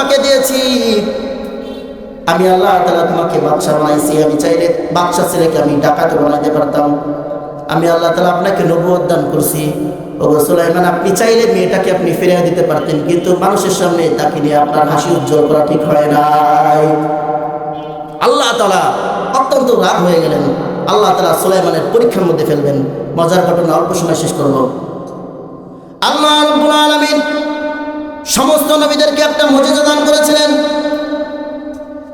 তোমাকে দিয়েছি, আমি আল্লাহ তাআলা তোমাকে বাদশা বানাইছি, আমি চাইলে বাদশা ছেলেকে আমি ডাকাতে বানাইতে পারতাম, আমি আল্লাহ তাআলা আপনাকে নবুয়ত দান করছি। ওগো সুলাইমান, আপনি চাইলে মেয়েটাকে আপনি ফিরিয়ে দিতে পারতেন, কিন্তু মানুষের সামনে তাকে নিয়ে আপনার হাসি উজ্জ্বল করা ঠিক হয় নাই। আল্লাহ তাআলা অত্যন্ত রাগ হয়ে গেলেন। আল্লাহ তাআলা সুলাইমানের পরীক্ষার মধ্যে ফেলবেন। মজার ঘটনা অল্প সময় শেষ করব। আল্লাহ রাব্বুল আলামিন সমস্ত নবীদেরকে একটা মুজিজা দান করেছিলেন।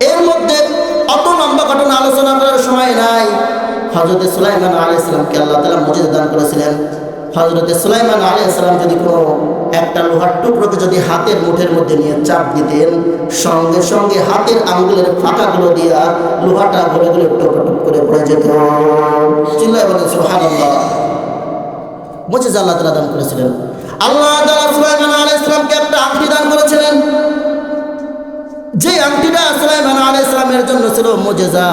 এর মধ্যে অত লম্বা ঘটনা আলোচনা করার সময় নাই। হযরত সুলাইমান আলাইহিস সালামকে আল্লাহ তাআলা মুজিজা দান করেছিলেন। হযরত সুলাইমান আলাইহিস সালাম যদি কোনো একটা লোহার টুকরোকে যদি হাতের মুঠের মধ্যে নিয়ে চাপ দিতেন, সঙ্গে সঙ্গে হাতের আঙ্গুলের ফাঁকাগুলো দিয়া লোহাটা গলে গলে টপ টপ করে পড়ে যেত। চিল্লায় বলেন সুবহানাল্লাহ। মুজিজা আল্লাহ তাআলা দান করেছিলেন। আল্লাহ তাআলা সুলাইমান আলাইহিস সালামকে একটা আংটি দান করেছিলেন, যে আংটিটা সুলাইমান আলাইহিস সালামের জন্য ছিল মুজিজা।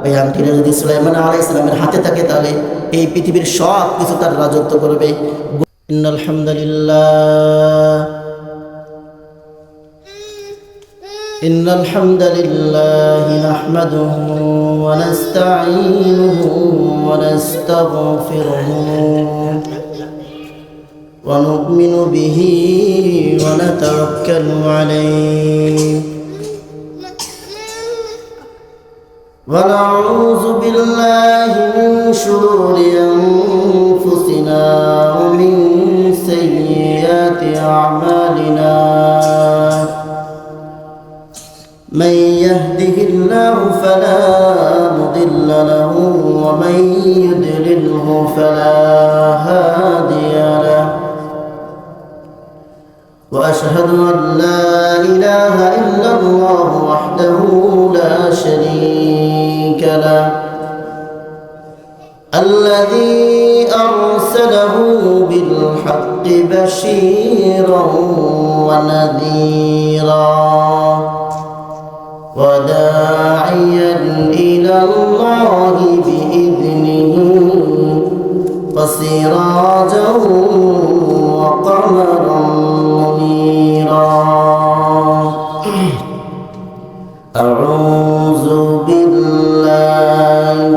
এই আংটিটা যদি সুলাইমান আলাইহিস সালামের হাতে থাকে, তাহলে এই পৃথিবীর সব কিছু তার রাজত্ব করবে। ইন্নাল হামদুলিল্লাহ ইন্নাল হামদুলিল্লাহ নাহমাদুহু ওয়া নাস্তাঈনুহু ওয়া নাস্তাগফিরুহু ওয়া নু'মিনু বিহি ওয়া নাতাওয়াক্কালু আলাইহি ونعوذ بالله من شرور أنفسنا ومن سيئات أعمالنا من يهده الله فلا مضل له ومن يضلله فلا هادي له وأشهد أن لا إله إلا الله وحده لا شريك له الذي أرسله بالحق بشيرا ونذيرا وداعيا إلى الله بإذنه وسراجا وقمرا منيرا أعوذ بالله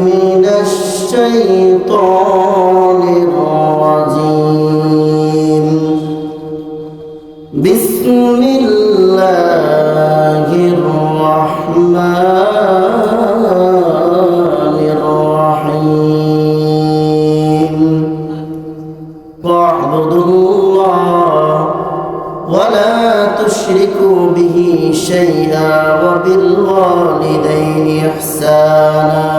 من الشيطان الرجيم بسم الله الرحمن الرحيم واعبدوا الله ولا تشركوا به شيئا وبالوالدين إحسانا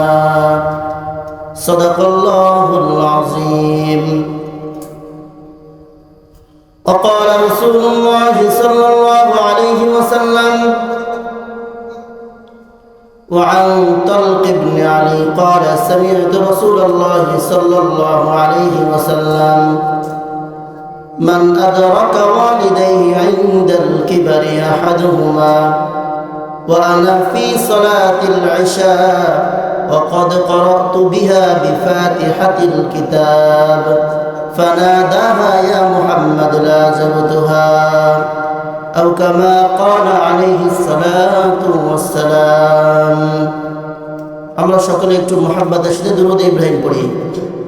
صدق الله العظيم. وقال رسول الله صلى الله عليه وسلم وعن طلق بن علي قال سمعت رسول الله صلى الله عليه وسلم من أدرك والديه عند الكبر أحدهما وأنا في صلاة العشاء وقد قرأت بها بفاتحة الكتاب فناداها يا محمد لازمتها أو كما قال عليه الصلاة والسلام. আমরা সকলে একটু মুহাব্বতের সাথে দুরূদ ইব্রাহিম পড়ি।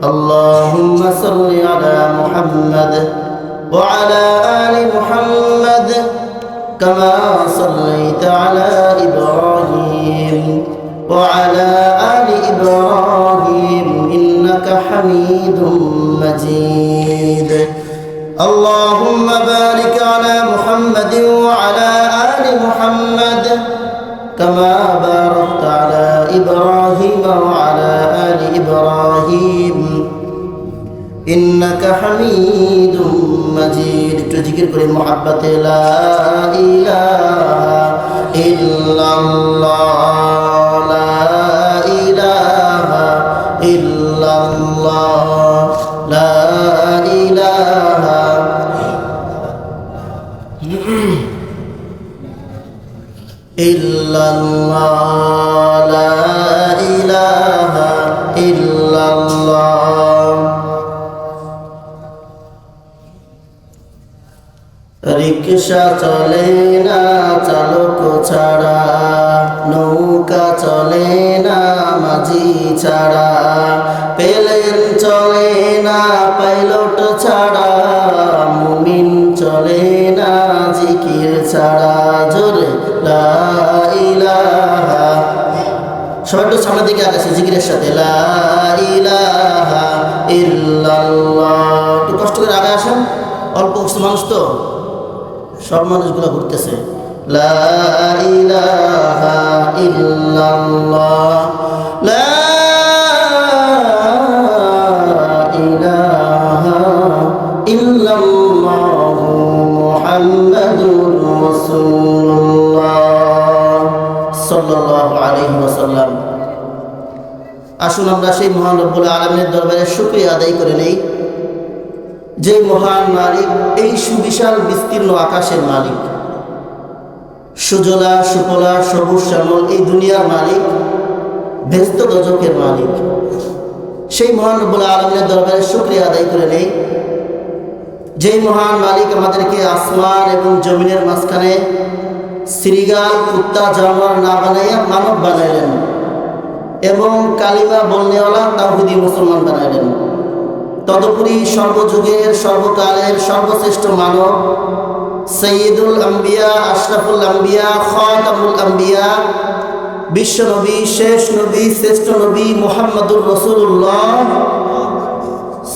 আল্লাহুম্মা সাল্লি আলা মুহাম্মাদ ওয়া আলা আলি মুহাম্মাদ কামা সাল্লাইতা আলা ইব্রাহিম ওয়া আলা আলি ইব্রাহিম ইন্নাকা হামিদুম মাজিদ. আল্লাহুম্মা বারিক আলা মুহাম্মাদিন ওয়া আলা আলি মুহাম্মাদ كما باركت على إبراهيم وعلى آل إبراهيم إنك حميد مجيد. تذكر كل محبة لا إله إلا الله لا إله إلا الله لا إله إلا الله لا إله إلا الله. রিকশা চলে না চালক ছাড়া, নৌকা চলে না মাঝি ছাড়া, প্লেন চলে না পাইলট ছাড়া, মুমিন চলে না জিকির ছাড়া। জোরে লা ইলাহা, সবাই একটু সামনের দিকে আগাছে জিকিরের সাথে, লা ইলাহা ইল্লাল্লাহ। একটু কষ্ট করে আগে আসেন, অল্প মানুষ তো, সব মানুষগুলো ঘুরতেছে। লা ইলাহা ইল্লাল্লাহ, লা ইলাহা ইল্লাল্লাহ, মুহাম্মাদুর রাসূলুল্লাহ সাল্লাল্লাহু আলাইহি ওয়াসাল্লাম। আসুন আমরা সেই মহান রব্বুল আলামিনের দরবারে শুকরিয়া আদায় করে নেই, যে মহান মালিক, এই সুবিশাল বিস্তীর্ণ আকাশের মালিক, সুজলা সুফলা সবুজ শ্যামল এই দুনিয়ার মালিক, ব্যস্ত দোজকের মালিক। সেই মহান রব্বুল আলামিনের দরবারে শুকরিয়া আদায় করে নেই, যেই মহান মালিক আমাদেরকে আসমান এবং জমিনের মাঝখানে শ্রীগাল কুত্তা জানোয়ার না বানাইয়া মানব বানাইলেন এবং কালিমা বলনেওয়ালা তাওহীদি মুসলমান বানাইলেন। তদুপরি সর্বযুগের সর্বকালের সর্বশ্রেষ্ঠ মানব সৈয়দুল আম্বিয়া, আশরাফুল আম্বিয়া, খাতামুল আম্বিয়া, বিশ্ব নবী, শেষ নবী, শ্রেষ্ঠ নবী মুহাম্মদুর রাসূলুল্লাহ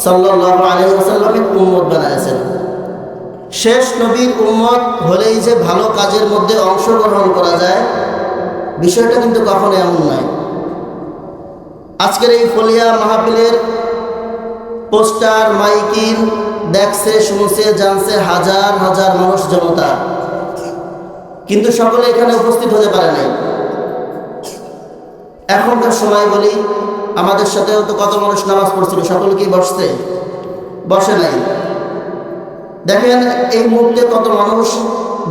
সাল্লাল্লাহু আলাইহি ওয়াসাল্লামের উম্মত বানাইছেন। শেষ নবীর উম্মত হলেই যে ভালো কাজের মধ্যে অংশগ্রহণ করা যায়, বিষয়টা কিন্তু কখনো এমন নয়। আজকের এই ফলিয়া মাহফিলের পোস্টার মাইকিং দেখছে, শুনছে, জানছে হাজার হাজার মানুষ জনতা, কিন্তু সকলে এখানে উপস্থিত হতে পারে নাই। এখনকার সময় বলি, আমাদের সাথেও তো কত মানুষ নামাজ পড়ছিল, সকলে কি বসছে? বসে নাই। দেখেন এই মুহূর্তে কত মানুষ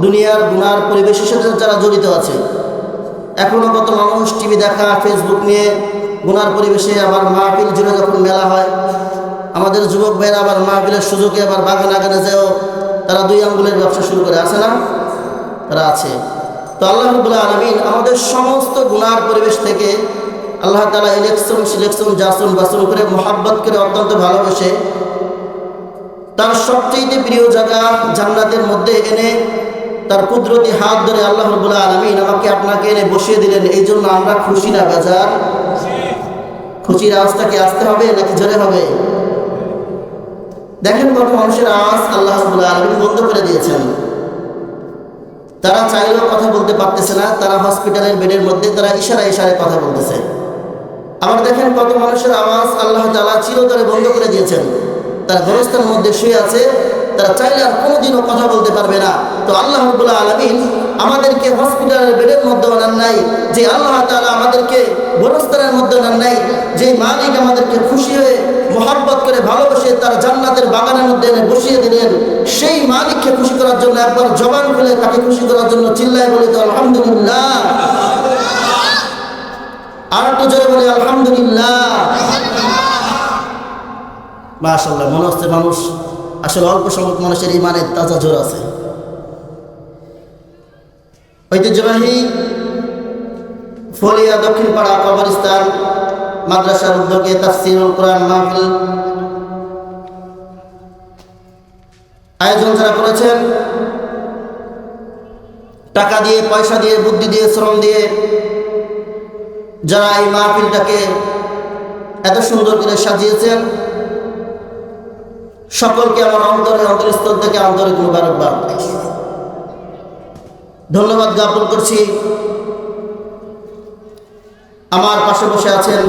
দুনিয়ার গুনার পরিবেশের সাথে যারা জড়িত আছে, এখনো কত মানুষ টিভি দেখা, ফেসবুক নিয়ে গুনার পরিবেশে, আবার মাহফিল জুড়ে যখন মেলা হয়, আমাদের যুবক ভাইরা আবার মাহফিলের সুযোগে আবার বাগান আগানে যেও তারা 2 আঙ্গুলের ব্যবসা শুরু করে, আছে না? তারা আছে। তো আল্লাহ রাব্বুল আলামিন আমাদের সমস্ত গুনার পরিবেশ থেকে আল্লাহ তাআলা ইলেকশন সিলেকশন জাসন বাসন করে মোহাব্বত করে অত্যন্ত ভালোবেসে তার সবচেয়ে প্রিয় জায়গা জান্নাতের মধ্যে এনে তার কুদরতি হাত ধরে আল্লাহ রাব্বুল আলামিন আমাকে আপনাকে এনে বসিয়ে দিলেন। এই জন্য আমরা খুশি না বেজার? খুশির আওয়াজটা কি আসতে হবে নাকি জোরে হবে? দেখেন কত মানুষের আওয়াজ আল্লাহ রাব্বুল আলামিন বন্ধ করে দিয়েছেন। তারা চাইলেও কথা বলতে পারতেছে না, তারা হসপিটালের বেডের মধ্যে তারা ইশারায় ইশারায় কথা বলতেছে। আবার দেখেন কত মানুষের আওয়াজ আল্লাহ তাআলা চিরতরে বন্ধ করে দিয়েছেন, তারা গোরস্থানের মধ্যে শুয়ে আছে, তারা চাইলে আর কোনোদিনও কথা বলতে পারবে না। তো আল্লাহ রাব্বুল আলামিন আমাদেরকে হসপিটালের বেডের মধ্যে নেন নাই, যে আল্লাহ তাআলা আমাদেরকে গোরস্থানের মধ্যে নেন নাই, যে মালিক আমাদেরকে খুশি হয়ে মোহাব্বত করে ভালোবেসে তার জান্নাতের বাগানের মধ্যে এনে বসিয়ে দিলেন, সেই মালিককে খুশি করার জন্য একবার জবান খুলে তাকে খুশি করার জন্য চিল্লায় বলি তো আলহামদুলিল্লাহ। আর একটু জোরে বলি আলহামদুলিল্লাহ। মাশাআল্লাহ, মনে হচ্ছে মানুষ আসলে অল্প সংখ্যক মানুষের ইমানের তাজা জোর আছে। ঐতিহ্যবাহী ফলিয়া দক্ষিণপাড়া কবরস্থান মাদ্রাসার উদ্যোগে তাফসীরুল কোরআন মাহফিল আয়োজন যারা করেছেন, টাকা দিয়ে, পয়সা দিয়ে, বুদ্ধি দিয়ে, শ্রম দিয়ে যারা এই মাহফিলটাকে এত সুন্দর করে সাজিয়েছেন, সকলকে আমার অন্তরস্থল থেকে আন্তরিক মোবারকবাদ, ধন্যবাদ জ্ঞাপন করছি। আমার পাশে বসে আছেন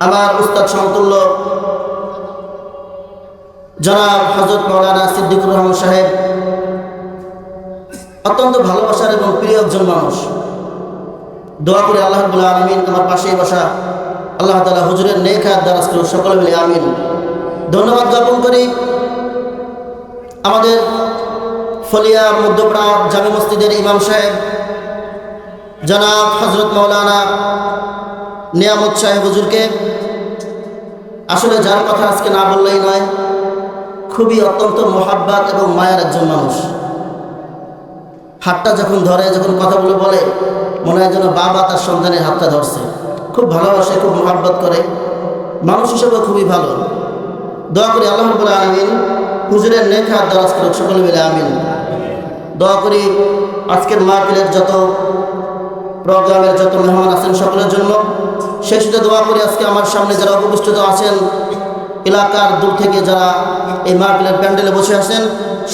আমার উস্তাদ সমতুল্য জনাব হযরত মাওলানা সিদ্দিকুর রহমান সাহেব, অত্যন্ত ভালোবাসার এবং প্রিয় একজন মানুষ। দোয়া করে আল্লাহ রাব্বুল আলামিন আমার পাশেই বসা আল্লাহ তাআলা হুজুরের নেক হায়াত দারাজ করুন, সকলে মিলে আমিন। ধন্যবাদ জ্ঞাপন করি আমাদের ফলিয়া মধ্যপাড়া জামে মসজিদের ইমাম সাহেব জনাব হযরত মাওলানা নিয়ামত সাহেব হুজুরকে। আসলে যার কথা আজকে না বললেই নয়, খুবই অত্যন্ত মোহাব্বত এবং মায়ের একজন মানুষ। হাতটা যখন ধরে, যখন কথাগুলো বলে, মনে হয় যেন বাবা তার সন্তানের হাতটা ধরছে। খুব ভালোবাসে, খুব মোহাব্বত করে, মানুষ হিসেবে খুবই ভালো। দোয়া করি আল্লাহ রাব্বুল আলামিন হুজুরের নেক হাত দারাজ করুক, সকলে মিলে আমিন। দোয়া করি আজকের মাহফিলের যত প্রোগ্রামের যত মেহমান আছেন সকলের জন্য। শেষ দোয়া করি আজকে আমার সামনে যারা উপস্থিত আছেন, এলাকার দূর থেকে যারা এই মাহফিলের প্যান্ডেলে বসে আছেন,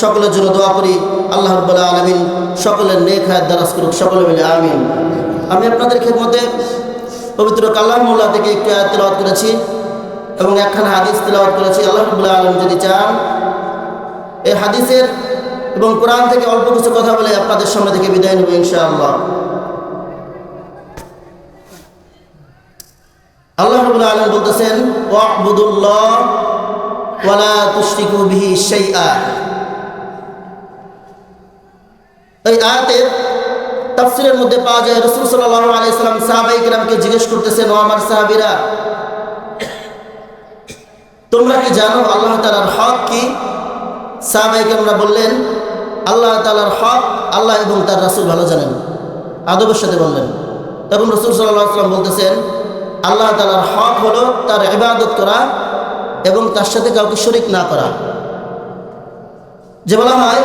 সকলের জন্য দোয়া করি আল্লাহ রাব্বুল আলামিন সকলের নেক হাত দারাজ করুক, সকলে মিলে আমিন। আমি আপনাদের খেদমতে পবিত্র কালামুল্লাহ থেকে একটু আয়াত তেলাওয়াত করেছি এবং একখানা হাদিস তেলাওয়াত করেছি। আল্লাহ রাব্বুল আলামিন যদি চান এই হাদিসের এবং কোরআন থেকে অল্প কিছু কথা বলে আপনাদের সামনে থেকে বিদায় নেব ইনশাআল্লাহ। আল্লাহ রাব্বুল আলামিন বলতেছেন, ওয়া'বুদুল্লাহ ওয়া লা তুশরিকু বিহি শাইআ। এই আয়াতের তাফসীরের মধ্যে পাওয়া যায় রাসূল সাল্লাল্লাহু আলাইহি সাল্লাম সাহাবায়ে কিরামকে জিজ্ঞেস করতেছেন, ও আমার সাহাবীরা, তোমরা কি জানো আল্লাহ তাআলার হক কি? সাহাবায়ে কিরামরা বললেন, আল্লাহ তাআলার হক আল্লাহ এবং তার রাসূল ভালো জানেন। আদবের সাথে বললেন। তখন রাসূল সাল্লাল্লাহু আলাইহি সাল্লাম বলতেছেন, আল্লাহ তাআলার হক হলো তার ইবাদত করা এবং তার সাথে কাউকে শরীক না করা। যে বলা হয়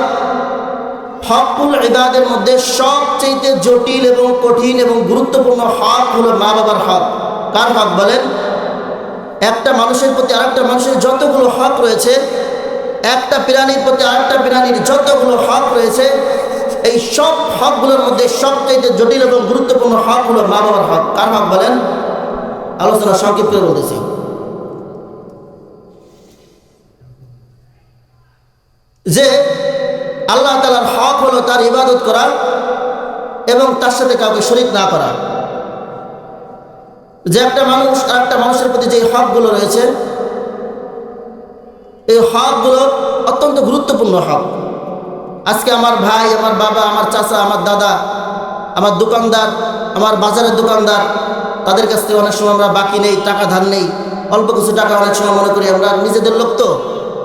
হকুল ইবাদের মধ্যে সবচেয়ে জটিল এবং কঠিন এবং গুরুত্বপূর্ণ হক হলো মা বাবার হক। কার হক বলেন? একটা মানুষের প্রতি আরেকটা মানুষের যতগুলো হক রয়েছে, একটা প্রাণীর প্রতি আরেকটা প্রাণীর যতগুলো হক রয়েছে, এই সব হকগুলোর মধ্যে সবচেয়ে জটিল এবং গুরুত্বপূর্ণ হক হলো মা বাবার হক। কার হক বলেন? আলোচনা সংক্ষিপ্ত করে বলতেছি। যে আল্লাহ তাআলার হক হলো তার ইবাদত করা এবং তার সাথে কাউকে শরীক না করা। যে একটা মানুষ আর একটা মানুষের প্রতি যে হকগুলো রয়েছে, এই হকগুলো অত্যন্ত গুরুত্বপূর্ণ হক। আজকে আমার ভাই, আমার বাবা, আমার চাচা, আমার দাদা, আমার দোকানদার, আমার বাজারের দোকানদার, তাদের কাছ থেকে অনেক সময় আমরা বাকি নেই, টাকা ধার নেই, অল্প কিছু টাকা অনেক সময় মনে করি আমরা নিজেদের লোক, তো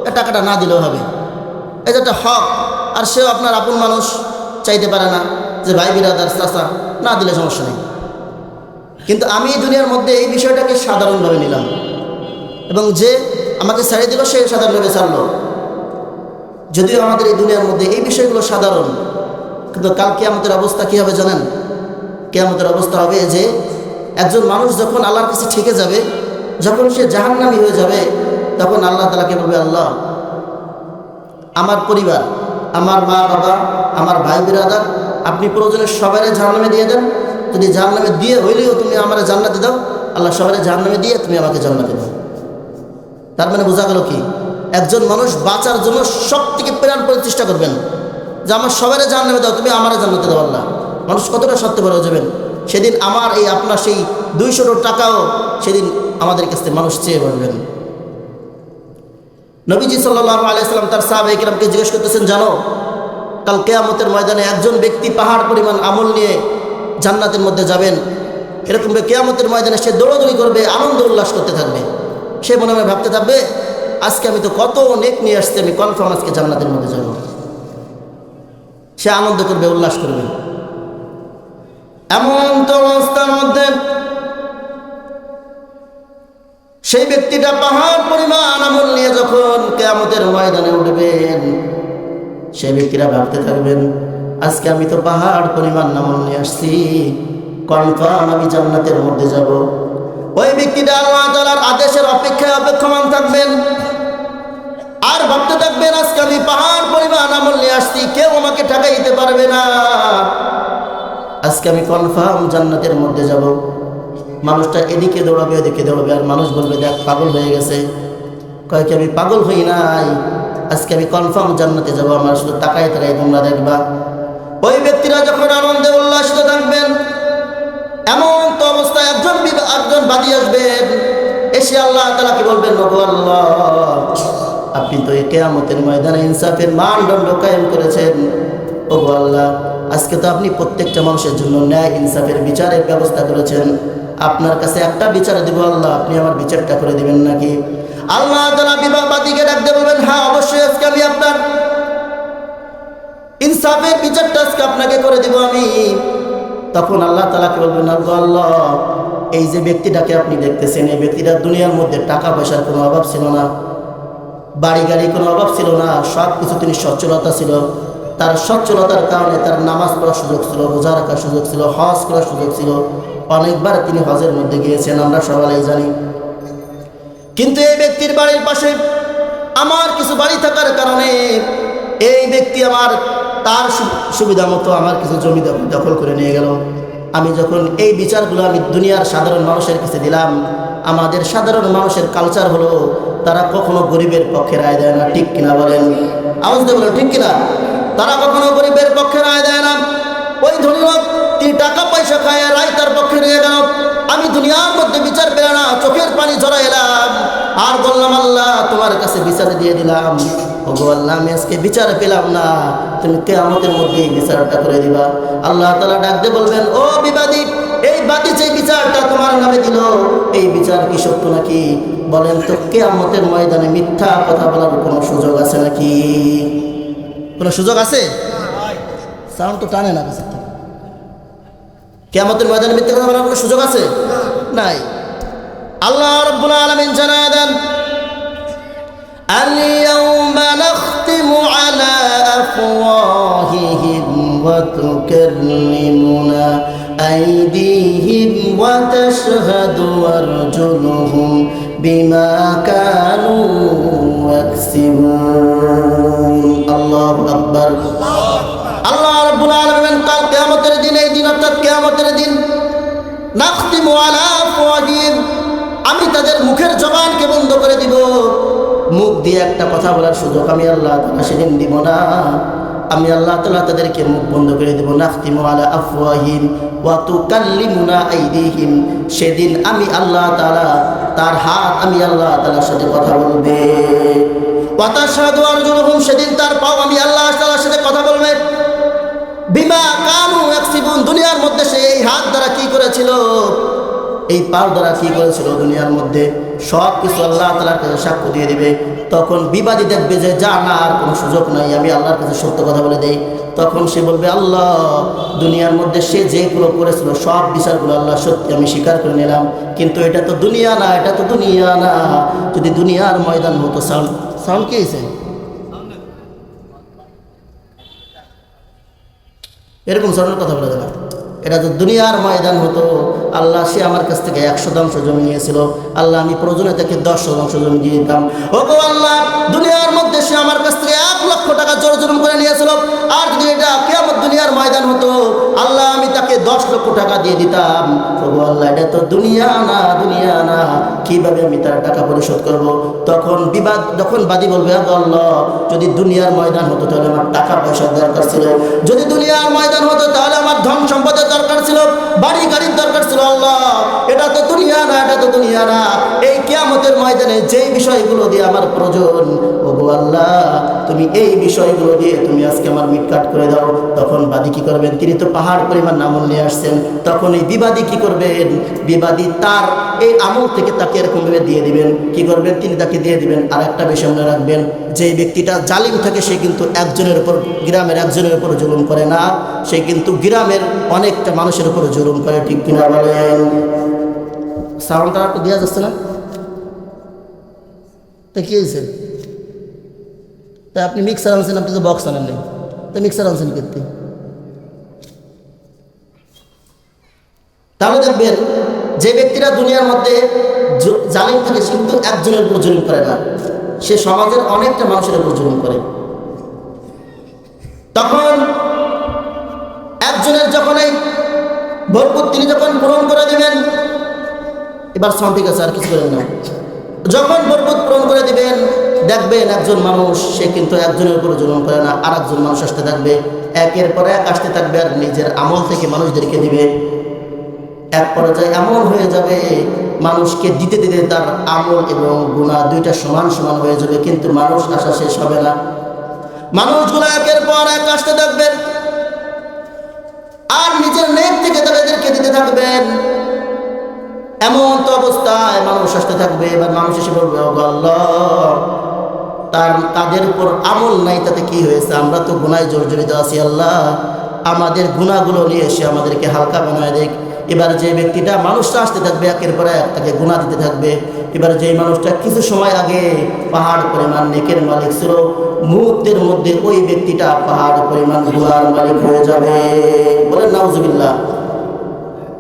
এই টাকাটা না দিলেও হবে। এই যে একটা হক, আর সেও আপনার আপন মানুষ, চাইতে পারে না যে ভাই বিরাদার চাচা না দিলে সমস্যা নেই। কিন্তু আমি এই দুনিয়ার মধ্যে এই বিষয়টাকে সাধারণভাবে নিলাম এবং যে আমাকে ছেড়ে দিল সে সাধারণভাবে ছাড়লো। যদিও আমাদের এই দুনিয়ার মধ্যে এই বিষয়গুলো সাধারণ, কিন্তু কাল কিয়ামতের অবস্থা কী হবে জানেন? কিয়ামতের অবস্থা হবে যে একজন মানুষ যখন আল্লাহর কাছে ঠেকে যাবে, যখন সে জাহান্নামী হয়ে যাবে, তখন আল্লাহ তাআলাকে বলবে, আল্লাহ আমার পরিবার, আমার মা বাবা, আমার ভাই বিরাদার, আপনি প্রয়োজনে সবাই জাহান্নামে দিয়ে দেন। যদি জাহান্নামে দিয়ে হইলেও তুমি আমার জান্নাতে দাও, আল্লাহ সবাই জাহান্নামে দিয়ে তুমি আমাকে জান্নাতে দাও। তার মানে বোঝা গেল কি, একজন মানুষ বাঁচার জন্য সব থেকে প্রাণ করে চেষ্টা করবেন যে আমার সবাই জাহান্নামে দাও, তুমি আমার জান্নাতে দাও। আল্লাহ মানুষ কতটা স্বার্থপর হয়ে যাবেন, সেদিন আমার এই আপনার সেই 200 টাকাও সেদিন আমাদের কাছে মানুষ চেয়ে বলবেন। নবীজি সাল্লাল্লাহু আলাইহি সাল্লাম তার সাহাবায়ে কিরামকে জিজ্ঞেস করতেছেন, জানো কাল কিয়ামতের ময়দানে একজন ব্যক্তি পাহাড় পরিমাণ আমল নিয়ে জান্নাতের মধ্যে যাবেন। এরকম কিয়ামতের ময়দানে সে দৌড়াদৌড়ি করবে, আনন্দ উল্লাস করতে থাকবে। সে মনে মনে ভাবতে থাকবে, আজকে আমি তো কত নেক নিয়ে আসছি, আমি কনফার্ম আজকে জান্নাতের মধ্যে যাব। সে আনন্দ করবে, উল্লাস করবে। এমন তো অবস্থার মধ্যে সেই ব্যক্তিটা পাহাড় পরিমাণ আমল নিয়ে যখন কিয়ামতের ময়দানে উঠবেন, সেই ব্যক্তিরা ভাবতে থাকবেন, আজকে আমি তো পাহাড় পরিমাণ আমল নিয়ে আসছি, কনফার্ম আমি জান্নাতের মধ্যে যাব। ওই ব্যক্তিটা আল্লাহ তাআলার আদেশের অপেক্ষায় অপেক্ষমান থাকবেন আর ভাবতে থাকবেন, আজকে আমি পাহাড় পরিমাণ আমল নিয়ে আসছি, কেউ আমাকে ঠকাইতে পারবে না, আজকে আমি কনফার্ম জান্নাতের মধ্যে যাব। মানুষটা এদিকে দৌড়াবে, এদিকে দৌড়াবে, আর মানুষ বলবে, দেখ পাগল হয়ে গেছে। কয় কি আমি পাগল হই নাই, আজকে আমি কনফার্ম জান্নাতে যাব, আমার শুধু তাকায় তাকায় তোমরা দেখবা। ওই ব্যক্তিরা যখন আনন্দে উল্লাসিত থাকবেন, এমন তো অবস্থায় একজন বাদী আসবেন, এসে আল্লাহ তাআলাকে বলবেন, ওগো আল্লাহ, আপনি তো এই কিয়ামতের ময়দানে ইনসাফের মানদণ্ড কায়েম করেছেন। ওগো আল্লাহ, আজকে তো আপনি প্রত্যেকটা মানুষের জন্য ন্যায় ইনসাফের বিচারের ব্যবস্থা করেছেন। আপনার কাছে একটা বিচার দেব আল্লাহ, আপনি আমার বিচারটা করে দিবেন নাকি? আল্লাহ তাআলা বিবাহবাদীকে ডাকতে বলবেন, হ্যাঁ অবশ্যই আজকে আমি আপনার ইনসাফের বিচারটা আজকে আপনাকে করে দিব আমি। তখন আল্লাহ তাআলাকে বলবেন, আল্লাহ, এই যে ব্যক্তিটাকে আপনি দেখতেছেন, এই ব্যক্তিটার দুনিয়ার মধ্যে টাকা পয়সার কোনো অভাব ছিল না, বাড়ি গাড়ি কোনো অভাব ছিল না, সব কিছু তিনি সচ্ছলতা ছিল। তার সচ্ছলতার কারণে তার নামাজ পড়ার সুযোগ ছিল, রোজা রাখার সুযোগ ছিল, হজ করার সুযোগ ছিল, অনেকবার তিনি হজের মধ্যে গিয়েছেন, আমরা সবাই জানি। কিন্তু এই ব্যক্তির বাড়ির পাশে আমার কিছু বাড়ি থাকার কারণে এই ব্যক্তি তার সুবিধা মতো আমার কিছু জমি দখল করে নিয়ে গেল। আমি যখন এই বিচারগুলো আমি দুনিয়ার সাধারণ মানুষের কাছে দিলাম, আমাদের সাধারণ মানুষের কালচার হলো তারা কখনো গরিবের পক্ষে রায় দেয় না, ঠিক কিনা বলেন? আওয়াজ দিয়ে বলেন ঠিক কিনা? তারা কখনো গরিবের পক্ষে রায় দেয় না। ওই ধনী লোক তিনি টাকা পয়সা খায়, রায় তার পক্ষে নিয়ে গেল। আমি দুনিয়ার মধ্যে বিচার পেলাম না, চোখের পানি জড়াইলাম আর বললাম, আল্লাহ তোমার কাছে বিচার দিয়ে দিলাম। ওগো আল্লাহ, আমি আজকে বিচার পেলাম না, তুমি কিয়ামতের মধ্যে বিচারটা করে দিবা। আল্লাহ তাআলা ডাক দিয়ে বলবেন, ও বিবাদী, এই বাদী যে বিচারটা তোমার নামে দিল, এই বিচার কি সত্য নাকি? বলেন তো, কিয়ামতের ময়দানে মিথ্যা কথা বলার কোনো সুযোগ আছে নাকি? কোনো সুযোগ আছে? সাউন্ড তো টানে না কাছে। কিয়ামতের ময়দানে মিথ্যা কথা বলার কোনো সুযোগ আছে? নাই। আল্লাহ রাব্বুল আলামিন জানায় দেন, আল-ইয়াওমা নাখতিমু আলা আফওয়াহিহিম ওয়া তুকাল্লিমুনা আইদিহিম ওয়া তাশহাদু আরজুলুহুম বিমা কানু ইয়াকসিবুন। আল্লাহু আকবার। আল্লাহ রাব্বুল আলামিন কাল কিয়ামতের দিন, এই দিন অর্থাৎ কিয়ামতের দিন, নাখতিমু আলা আফওয়াহিহিম, আমি তাদের মুখের জবানকে বন্ধ করে দিব। মুখ দিয়ে একটা কথা বলার সুযোগ আমি আল্লাহ তাআলা সেদিন দিব না। আমি আল্লাহ তাআলা তাদেরকে মুখ বন্ধ করে দেব। নাখতিমু আলা আফওয়াহিহিম ওয়া তুকাল্লিমুনা আইদিহিম, সেদিন আমি আল্লাহ তাআলা, তার হাত আমি আল্লাহ তাআলার সাথে কথা বলবে। ওয়া তাশহাদু আরজুলুহুম, সেদিন তার পাও আমি আল্লাহ তাআলার সাথে কথা বলবে। বিমা কানু ইয়াকসিবুন, দুনিয়ার মধ্যে সে এই হাত দ্বারা কি করেছিল, এই পাও দ্বারা কি করেছিল, দুনিয়ার মধ্যে সব কিছু আল্লাহ তাআলার কাছে সাক্ষ্য দিয়ে দিবে। তখন বিবাদী দেখবে যে যা না, আর কোনো সুযোগ নাই, আমি আল্লাহর কাছে সত্য কথা বলে দেই। তখন সে বলবে, আল্লাহ, দুনিয়ার মধ্যে সে যেগুলো করেছিল সব বিচারগুলো আল্লাহ সত্যি আমি স্বীকার করে নিলাম, কিন্তু এটা তো দুনিয়া না, এটা তো দুনিয়া না। যদি দুনিয়ার ময়দান হতো, সাউন্ড কি হয়েছে? এরকম সাউন্ডের কথা বলা যায় না। এটা তো দুনিয়ার ময়দান হতো, আল্লাহ সে আমার কাছ থেকে 100 শতাংশ জমি নিয়েছিল, আল্লাহ আমি প্রয়োজনে তাকে 10 শতাংশ জমি দিয়ে দিতাম। ওগো আল্লাহ, দুনিয়ার মধ্যে সে আমার কাছ থেকে 1 লক্ষ টাকা জোর জুলুম করে নিয়েছিল, আর যদি এটা কিয়ামত দুনিয়ার ময়দান হতো, আল্লাহ আমি তাকে 10 লক্ষ টাকা দিয়ে দিতাম। ওগো আল্লাহ, এটা তো দুনিয়া না, দুনিয়া না, কিভাবে আমি তার টাকা পরিশোধ করব? তখন বাদী বলবে, আল্লাহ, যদি দুনিয়ার ময়দান হতো তাহলে আমার টাকা পয়সার দরকার ছিল, যদি দুনিয়ার ময়দান হতো তাহলে আমার ধন সম্পদের দরকার ছিল, বাড়ি গাড়ির দরকার ছিল। আল্লাহ, এটা তো দুনিয়া না, এটা তো দুনিয়া না, এই কিয়ামতের ময়দানে যেই বিষয়গুলো দিয়ে আমার প্রয়োজন, ওগো আল্লাহ, তুমি এই বিষয়গুলো দিয়ে তুমি আজকে আমার মিটকাট করে দাও। তখন বাদী কি করবেন? তিনি তো পাহাড় পরিমাণ আমল নিয়ে আসছেন। তখন এই বিবাদী কি করবেন? বিবাদী তার এই আমল থেকে তাকে এরকমভাবে দিয়ে দিবেন। কি করবেন? তিনি তাকে দিয়ে দিবেন। আর একটা বিষয় মনে রাখবেন, যে ব্যক্তিটা জালিম থাকে সে কিন্তু একজনের উপর, গ্রামের একজনের উপর জুলুম করে না, সে কিন্তু গ্রামের অনেকটা মানুষের উপর জুলুম করে, ঠিক কিনা বলেন? সাউন্ডটা একটু দেওয়া যাচ্ছে না? তা কি হয়েছে? তাই আপনি মিক্সার আনছেন, আপনি তো বক্স আনেন নেই, তো মিক্সার আনছেন করতে। তাহলে দেখবেন যে ব্যক্তিরা দুনিয়ার মধ্যে জালিম থাকে সে কিন্তু একজনের উপর জুলুম করে না, সে সমাজের অনেকটা মানুষের উপর জুলুম করে। তখন একজনের যখন এই ভরপুর তিনি যখন পূরণ করে দিবেন, এবার সাউন্ড ঠিক আছে, আর কিছু করেন না, যখন ভরপুর পূরণ করে দিবেন, দেখবেন একজন মানুষ সে কিন্তু একজনের উপর জুলুম করে না, আর একজন মানুষ আসতে থাকবে, একের পর এক আসতে থাকবে, আর নিজের আমল থেকে মানুষদেরকে দিবে। এক পর্যায়ে এমন হয়ে যাবে, মানুষকে দিতে দিতে তার আমল এবং গুনাহ দুইটা সমান সমান হয়ে যাবে, কিন্তু মানুষ আসা শেষ হবে না। মানুষগুলো একের পর এক আসতে থাকবেন, আর নিজের নেক থেকে তাদেরকে দিতে থাকবেন। এমন তো অবস্থায় মানুষ আসতে থাকবে, এবার মানুষ এসে বলবে, ও আল্লাহ, তার তাদের উপর আমল নাই, তাতে কি হয়েছে? আমরা তো গুনায় জর্জরিত আছি। আল্লাহ আমাদের গুনাহগুলো নিয়ে এসে আমাদেরকে হালকা বানায় দেখ। এবার যে ব্যক্তিটা, মানুষটা আসতে থাকবে একের পর এক, তাকে গুনাহ দিতে থাকবে। এবার যেই মানুষটা কিছু সময় আগে পাহাড় পরিমাণ নেকের মালিক ছিল, মুহূর্তের মধ্যে ওই ব্যক্তিটা পাহাড় পরিমাণ গুনার মালিক হয়ে যাবে। বলেন নাউজুবিল্লাহ।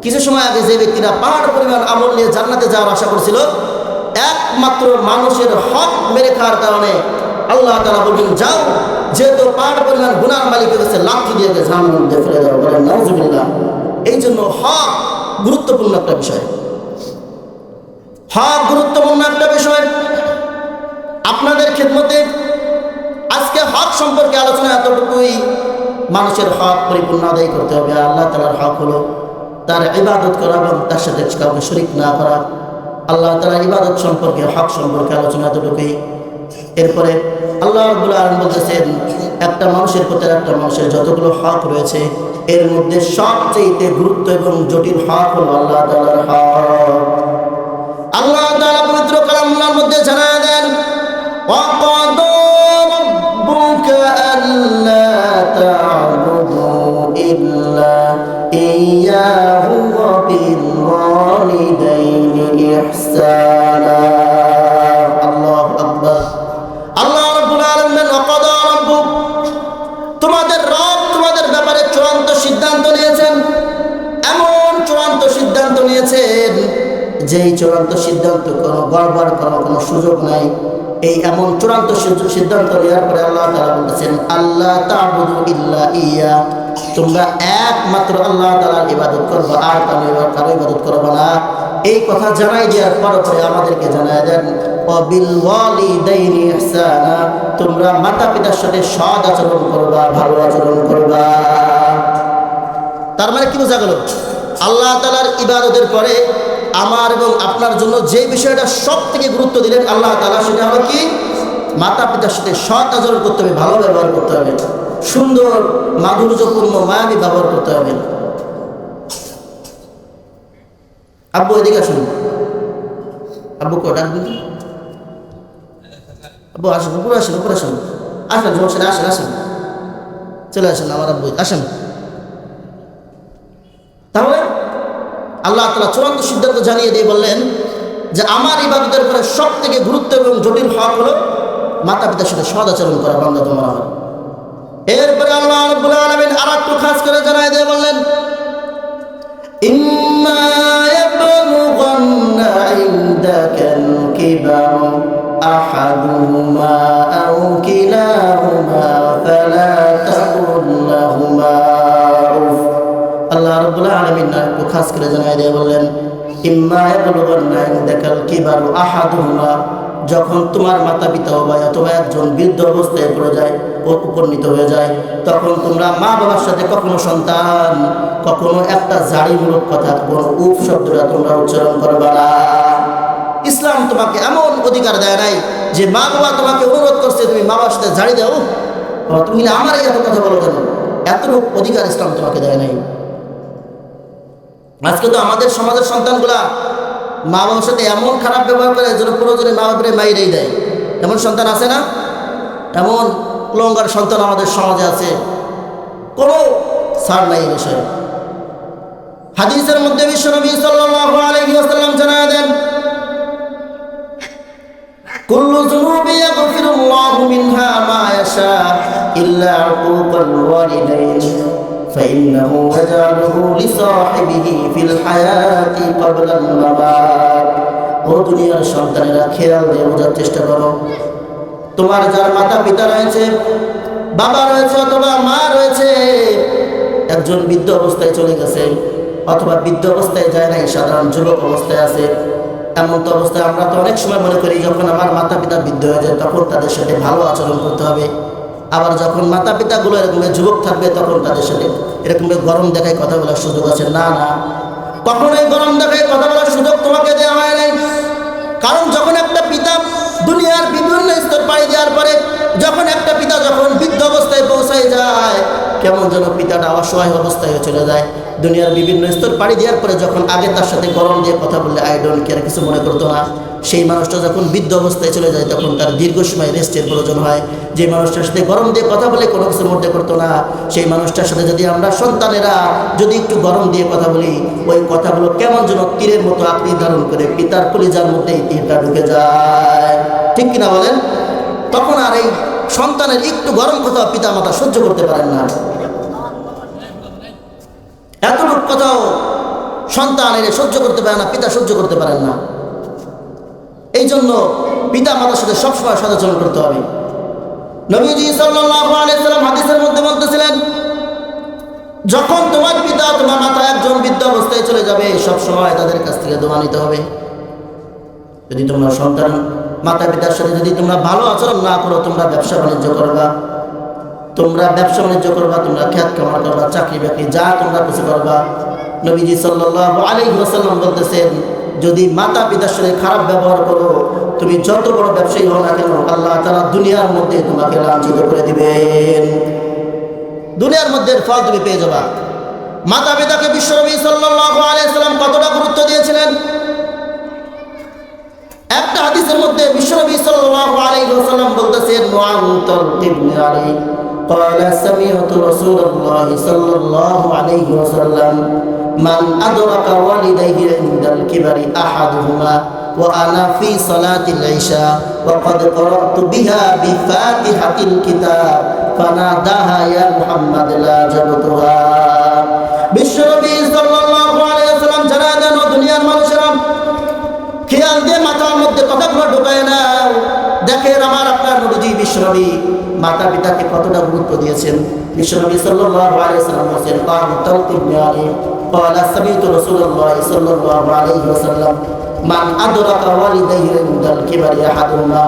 কিছু সময় আগে যে ব্যক্তিরা পাহাড় পরিমাণ আমল নিয়ে জান্নাতে যাওয়ার আশা করছিল, একমাত্র মানুষের হক মেরে খাওয়ার কারণে আল্লাহ তাআলা বলবেন, যাও, যেহেতু পাহাড় পরিমাণ গুনার মালিক হয়ে গেছে, লাঠি দিয়ে জাহান্নামের মধ্যে ফেলে দাও। বলেন নাউজুবিল্লাহ। এই জন্য হক গুরুত্বপূর্ণ একটা বিষয়। হক গুরুত্বপূর্ণ একটা বিষয়। আপনাদের খেদমতে আজকে হক সম্পর্কে আলোচনা এতটুকুই। মানুষের হক পরিপূর্ণ আদায় করতে হবে। আল্লাহ তাআলার হক হলো তার ইবাদত করা এবং তার সাথে কাউকে শরীক না করা। আল্লাহ তাআলার ইবাদত সম্পর্কে, হক সম্পর্কে আলোচনা এতটুকুই। এরপরে আল্লাহ রাব্বুল আলামিন বলতেছেন, একটা মানুষের প্রতি একটা মানুষের যতগুলো হক রয়েছে, এর মধ্যে সবচেয়ে গুরুত্ব এবং জটিল হক হলো আল্লাহ তাআলার হক। আল্লাহ তাআলা পবিত্র কালামের মধ্যে জানায় দেন, ওয়াকাদা রাব্বুকা আল্লা তা'বুদু ইল্লা ইয়্যাহু ওয়া বিল ওয়ালিদাইনি ইহসানা। আল্লাহু আকবার। আল্লাহ রাব্বুল আলামিন, ওয়াকাদা রাব্বুক, তোমাদের রব তোমাদের ব্যাপারে চূড়ান্ত সিদ্ধান্ত নিয়েছেন। এমন চূড়ান্ত সিদ্ধান্ত নিয়েছেন যেই চূড়ান্ত সিদ্ধান্ত কোনো গড়বড় করার কোনো সুযোগ নাই। এই এমন চূড়ান্ত সিদ্ধান্ত নেওয়ার পরে আল্লাহ তাআলা বলতেছেন, আল্লাহ তা'বুদু ইল্লা ইয়্যা, তোমরা একমাত্র আল্লাহ তাআলার ইবাদত করবে, আর কারো ইবাদত করবে না। এই কথা জানাই দেওয়ার পরে আমাদেরকে জানায় দেন, ওয়াবিল ওয়ালিদাইনি ইহসানা, তোমরা মাতা পিতার সাথে সৎ আচরণ করবা, ভালো আচরণ করবা। তার মানে কি বোঝা গেল? আল্লাহ তাআলার ইবাদতের পরে আমার এবং আপনার জন্য যে বিষয়টা সব থেকে গুরুত্ব দিলেন আল্লাহ তাআলা, সেটা হলো কি? মাতা পিতার সাথে সৎ আচরণ করতে হবে, ভালো ব্যবহার করতে হবে, সুন্দর মাধুর্যপূর্ণ মায়াবী ব্যবহার করতে হবে। আব্বু এদিকে আসুন। আব্বুকে ডাক দিন। আব্বু আসুন, উপরে আসুন, উপরে আসুন, আসেন, সমস্যা আসেন, আসেন, চলে আসেন আমার আব্বু, আসেন। তাহলে আল্লাহ তাআলা চূড়ান্ত সিদ্ধান্ত জানিয়ে দিয়ে বললেন যে আমার ইবাদতের পরে সব থেকে গুরুত্ব এবং জটিল হক হলো মাতা পিতার সাথে সদাচরণ করা, বান্দা তোমার আমার। এরপরে আল্লাহ রাব্বুল আলামিন আরেকটু খাস করে জানিয়ে দিয়ে বললেন, ইম্মা ইয়াবলুগান্না ইনদাকাল কিবার আহাদুহুমা আও কিলাহুমা ফালা তাকুল লাহুমা উফ। আল্লাহ রাব্বুল আলামিন একটু খাস করে জানিয়ে দিয়ে বললেন, ইম্মা ইয়াবলুগান্না ইনদাকাল কিবার আহাদুহুমা, যখন তোমার মাতা পিতা অথবা একজন বৃদ্ধ অবস্থায় পড়ে যায়, উপনীত হয়ে যায়, তখন তোমরা মা বাবার সাথে কখনো সন্তান, কখনো একটা জারিমূলক কথা, কোনো উফ শব্দটা তোমরা উচ্চারণ করবে না। ইসলাম তোমাকে এমন অধিকার দেয় নাই যে মা বাবা তোমাকে অনুরোধ করছে তুমি মা বাবার সাথে জারি দাও, তুমি না আমার এত কথা বলো কেন, এতটুকু অধিকার ইসলাম তোমাকে দেয় নাই। আজকে তো আমাদের সমাজের সন্তানগুলা মা বাবার সাথে এমন খারাপ ব্যবহার করে যেন প্রয়োজনে মা বাবারে মাইরেই দেয়। এমন সন্তান আছে না? এমন লঙ্গার সন্তান আমাদের সমাজে আছে, কোনো ছাড় নাই এই বিষয়ে। হাদিসের মধ্যে বিশ্বনবী সাল্লাল্লাহু আলাইহি ওয়াসাল্লাম জানায় দেন, কুল্লু যুনুবি ইয়াগফিরুল্লাহু মিনহা মা ইয়াশা ইল্লা উকুকাল ওয়ালিদাইন فإنه يجعله لصاحبه في الحياة قبل الممات। ও দুনিয়ার সন্তানেরা, খেয়াল দিয়ে বোঝার চেষ্টা করো, তোমার যার মাতা পিতা রয়েছে, বাবা রয়েছে অথবা মা রয়েছে, একজন বৃদ্ধ অবস্থায় চলে গেছে অথবা বৃদ্ধ অবস্থায় যায় নাই, সাধারণ যুবক অবস্থায় আছে। এমন তো অবস্থায় আমরা তো অনেক সময় মনে করি যখন আমার মাতা পিতা বৃদ্ধ হয়ে যায় তখন তাদের সাথে ভালো আচরণ করতে হবে, আবার যখন মাতা পিতাগুলো এরকম যুবক থাকবে তখন তাদের সাথে এরকম গরম দেখায় কথা বলার সুযোগ আছে। না না, কখনোই গরম দেখায় কথা বলার সুযোগ তোমাকে দেওয়া হয় নাই। কারণ যখন একটা পিতা দুনিয়ার বিভিন্ন স্তর পাড়ি দেওয়ার পরে যখন একটা পিতা যখন বৃদ্ধ অবস্থায় পৌঁছায় যায়, কেমন যেন পিতাটা অসহায় অবস্থায় চলে যায়, দুনিয়ার বিভিন্ন স্তর পাড়ি দেওয়ার পরে যখন আগে তার সাথে গরম দিয়ে কথা বললে আই ডোন্ট কেয়ার কিছু মনে করতো না, সেই মানুষটা যখন বৃদ্ধ অবস্থায় চলে যায় তখন তার দীর্ঘ সময় রেস্টের প্রয়োজন হয়। যে মানুষটার সাথে গরম দিয়ে কথা বলে কোনো কিছুর মধ্যে করতো না, সেই মানুষটার সাথে যদি আমরা সন্তানেরা যদি একটু গরম দিয়ে কথা বলি, ওই কথাগুলো কেমন যেন তীরের মতো আকৃতি ধারণ করে পিতার কলিজার মধ্যে এই তীরটা ঢুকে যায়, ঠিক কিনা বলেন? তখন আর এই সন্তানের একটু গরম কথা পিতা মাতা সহ্য করতে পারেন না। এতটুকু কথাও সন্তানের সহ্য করতে পারে না, পিতা সহ্য করতে পারেন না। এই জন্য পিতা মাতার সাথে সবসময় সদাচরণ করতে হবে। নবীজি সাল্লাল্লাহু আলাইহি ওয়াসাল্লাম হাদিসের মধ্যে বলতেছিলেন, যখন তোমার পিতা তোমার মাতা একজন বৃদ্ধ অবস্থায় চলে যাবে, সবসময় তাদের কাছ থেকে দোয়া নিতে হবে। যদি তোমরা সন্তান মাতা পিতার সাথে যদি তোমরা ভালো আচরণ না করো, তোমরা ব্যবসা বাণিজ্য করবা, তোমরা খেত খামার করবা, চাকরি বাকরি যা তোমরা কিছু করবা, নবীজি সাল্লাল্লাহু আলাইহি ওয়াসাল্লাম বলতেছেন, যদি মাতা পিতার সাথে খারাপ ব্যবহার করো, তুমি যত বড় ব্যবসায়ী হও না কেন, আল্লাহ তাআলা দুনিয়ার মধ্যে তোমাকে লাঞ্ছিত করে দিবেন। দুনিয়ার মধ্যে ফল তুমি পেয়ে যাবা। মাতা পিতাকে বিশ্বনবী সাল্লাল্লাহু আলাইহি ওয়াসাল্লাম কতটা গুরুত্ব দিয়েছিলেন। একটা হাদিসের মধ্যে বিশ্বনবী সাল্লাল্লাহু আলাইহি ওয়াসাল্লাম বলতেছেন, মুআত্তাল ইবনে আলী قال سمعت رسول الله صلى الله عليه وسلم من أدرك والديه عند الكبر أحدهما وأنا في صلاة العشاء وقد قرأت بها بفاتحة الكتاب فناداها يا محمد لا جبتها। বিশ্বনবী সাল্লাল্লাহু আলাইহি ওয়াসাল্লাম জানা দেন, দুনিয়ার মানুষেরা খেয়াল দিয়ে মাথার মধ্যে কথাগুলো ঢোকায় না। দেখেন আমার আপনার নবীজি বিশ্বনবী মাতা পিতাকে কতটা গুরুত্ব দিয়েছেন। বিশ্বনবী সাল্লাল্লাহু আলাইহি ওয়াসাল্লাম বলেন, মুআত্তাল ইবনে আলী قال سمعت رسول الله صلى الله عليه وسلم من أدرك والديه عند الكبر أحدهما,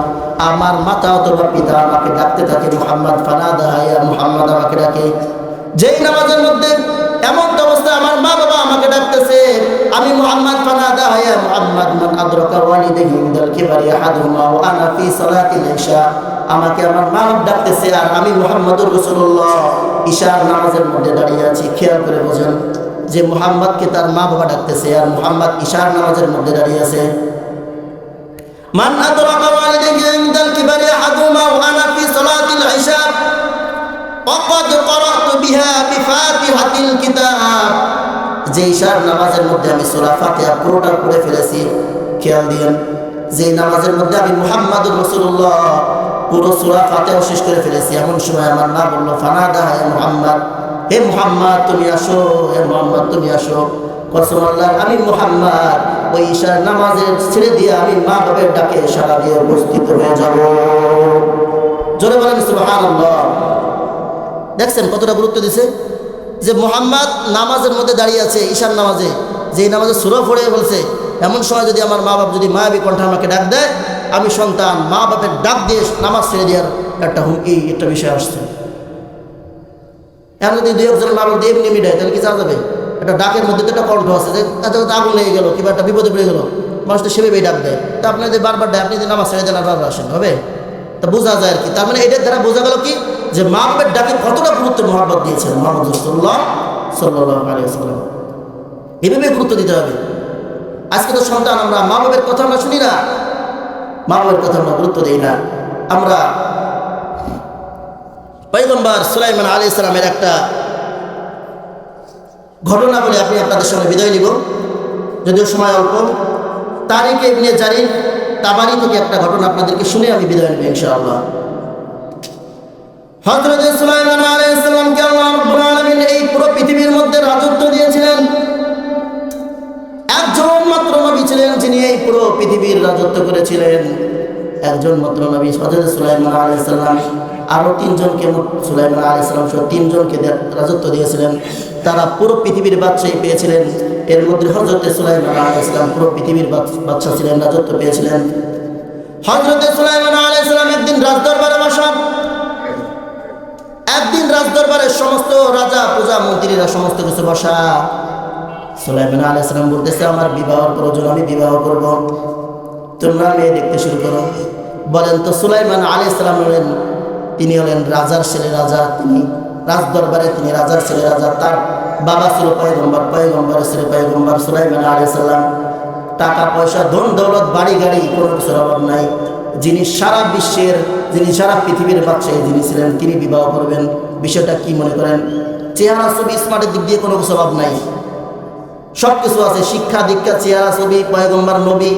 আমার মাতা অথবা পিতা আমাকে ডাকতে থাকে মুহাম্মদ, ফানাদাহা ইয়া মুহাম্মদ, আমাকে ডাকে। যেই নামাজের মধ্যে এমন অবস্থায় আমার মা বাবা আমাকে ডাকতেছে, আমি মুহাম্মদ, ফানাদাহা ইয়া মুহাম্মদ মান আদরাকা ওয়ালিদাইহি ইনদাল কিবারি আহাদুহুমা ওয়া আনা ফি সালাতিল ইশা, আমাকে আমার মা বাবা ডাকতেছে আর আমি মুহাম্মদুর রাসূলুল্লাহ ইশার নামাজের মধ্যে দাঁড়িয়ে আছি। খেয়াল করে বোঝেন যে মুহাম্মদকে তার মা বাবা ডাকতেছে আর মুহাম্মদ ইশার নামাজের মধ্যে দাঁড়িয়ে আছে। মান আদরাকা ওয়ালিদাইহি ইনদাল কিবারি আহাদুহুমা ওয়া আনা ফি সালাতিল ইশা وقد قرأت بها بفاتحة الكتاب, যে ইশার নামাজের মধ্যে আমি সূরা ফাতিহা পুরোটা পড়ে ফেলেছি। খেয়াল দিন, যে নামাজের মধ্যে আমি মুহাম্মদুর রাসূলুল্লাহ পুরো সূরা ফাতিহা শেষ করে ফেলেছি, এমন সময় আমার মা বলল, ফানাদা হে মুহাম্মদ, হে মুহাম্মদ তুমি আসো, হে মুহাম্মদ তুমি আসো। কসম আল্লাহ, আমি মুহাম্মদ ওই ইশার নামাজের ছেড়ে দিয়ে আমি মা বাবার ডাকে সাড়া দিয়ে উপস্থিত হয়ে যাব। জোরে বলেন সুবহানাল্লাহ। দেখছেন কতটা গুরুত্ব দিছে যে মুহাম্মদ নামাজের মধ্যে দাঁড়িয়ে আছে ঈশার নামাজে, যেই নামাজে সূরা পড়ে বলছে, এমন সময় যদি আমার মা বাপ যদি মায়াবী কণ্ঠে আমাকে ডাক দেয়, আমি সন্তান মা বাপের ডাক দিয়ে নামাজ ছেড়ে দেওয়ার একটা হুমকি, একটা বিষয় আসছে। এখন যদি দুই একজন মা বাপ দিয়ে এমনি মিটায় তাহলে কি চাওয়া যাবে? একটা ডাকের মধ্যে তো একটা কণ্ঠ আছে যে তাতে আগুন লেগে গেল কিংবা একটা বিপদে পড়ে গেল, মানুষ তো সেভাবেই ডাক দেয়। তা আপনি যদি বারবার ডাক, আপনি যদি নামাজ ছেড়ে দেন আর বারবার আসেন, হবে? তা বোঝা যায় আর কি। তার মানে এটার দ্বারা বোঝা গেল কি যে মা বাপের ডাকে কতটা গুরুত্ব মহব্বত দিয়েছেন মুহাম্মদ রাসূলুল্লাহ সাল্লাল্লাহু আলাইহি ওয়াসাল্লাম। এভাবে গুরুত্ব দিতে হবে। আজকে তো সন্তান আমরা মা বাপের কথা আমরা শুনি না, মা বাপের কথা আমরা গুরুত্ব দিই না। আমরা পয়গম্বর সুলাইমান আলাইহিস সালামের একটা ঘটনা বলে আপনি আপনাদের সঙ্গে বিদায় নিব, যদিও সময় অল্প। তারিক ইবনে জারির তাবারি থেকে একটা ঘটনা আপনাদেরকে শুনে আমি বিদায় নেব ইনশাআল্লাহ। হযরত সুলাইমান আলাইহিস সালামকে আল্লাহ রাব্বুল আলামিন এই পুরো পৃথিবীর মধ্যে রাজত্ব দিয়েছিলেন। একজন মাত্র নবী ছিলেন যিনি এই পুরো পৃথিবীর রাজত্ব করেছিলেন, একজন মাত্র নবী হযরত সুলাইমান আলাইহিস সালাম। আরো তিনজনকে সুলাইমান আলাইহিস সালাম সহ তিনজনকে রাজত্ব দিয়েছিলেন, তারা পুরো পৃথিবীর বাদশাহী পেয়েছিলেন। এর মধ্যে হযরত সুলাইমান আলাইহিস সালাম পুরো পৃথিবীর বাদশা ছিলেন, রাজত্ব পেয়েছিলেন। হযরত সুলাইমান আলাইহিস সালাম একদিন রাজদরবারে বসা, একদিন রাজদরবারের সমস্ত রাজা প্রজা মন্ত্রীরা সমস্ত কিছু বসা। সুলাইমান আলাইহিস সালাম বলতেছে, আমার বিবাহের প্রয়োজন, আমি বিবাহ করব, তোমরা মেয়ে দেখতে শুরু করো। বলেন তো সুলাইমান আলাইহিস সালাম হলেন, তিনি হলেন রাজার ছেলে রাজা, তিনি রাজদরবারে তিনি রাজার ছেলে রাজা, তার বাবা ছিল পয়গম্বর, পয়গম্বর ছিল পয়গম্বর সুলাইমান আলাইহিস সালাম। টাকা পয়সা, ধন দৌলত, বাড়ি গাড়ি, কোনো কিছুর অভাব নাই। যিনি সারা বিশ্বের, যিনি সারা পৃথিবীর বাদশাহ, যিনি ছিলেন, তিনি বিবাহ করবেন। বিষয়টা কি মনে করেন? চেহারা ছবি স্মার্টের দিক দিয়ে কোনো কিছু অভাব নাই, সব কিছু আছে। শিক্ষা দীক্ষা, চেহারা ছবি, পয়গম্বর, নবী,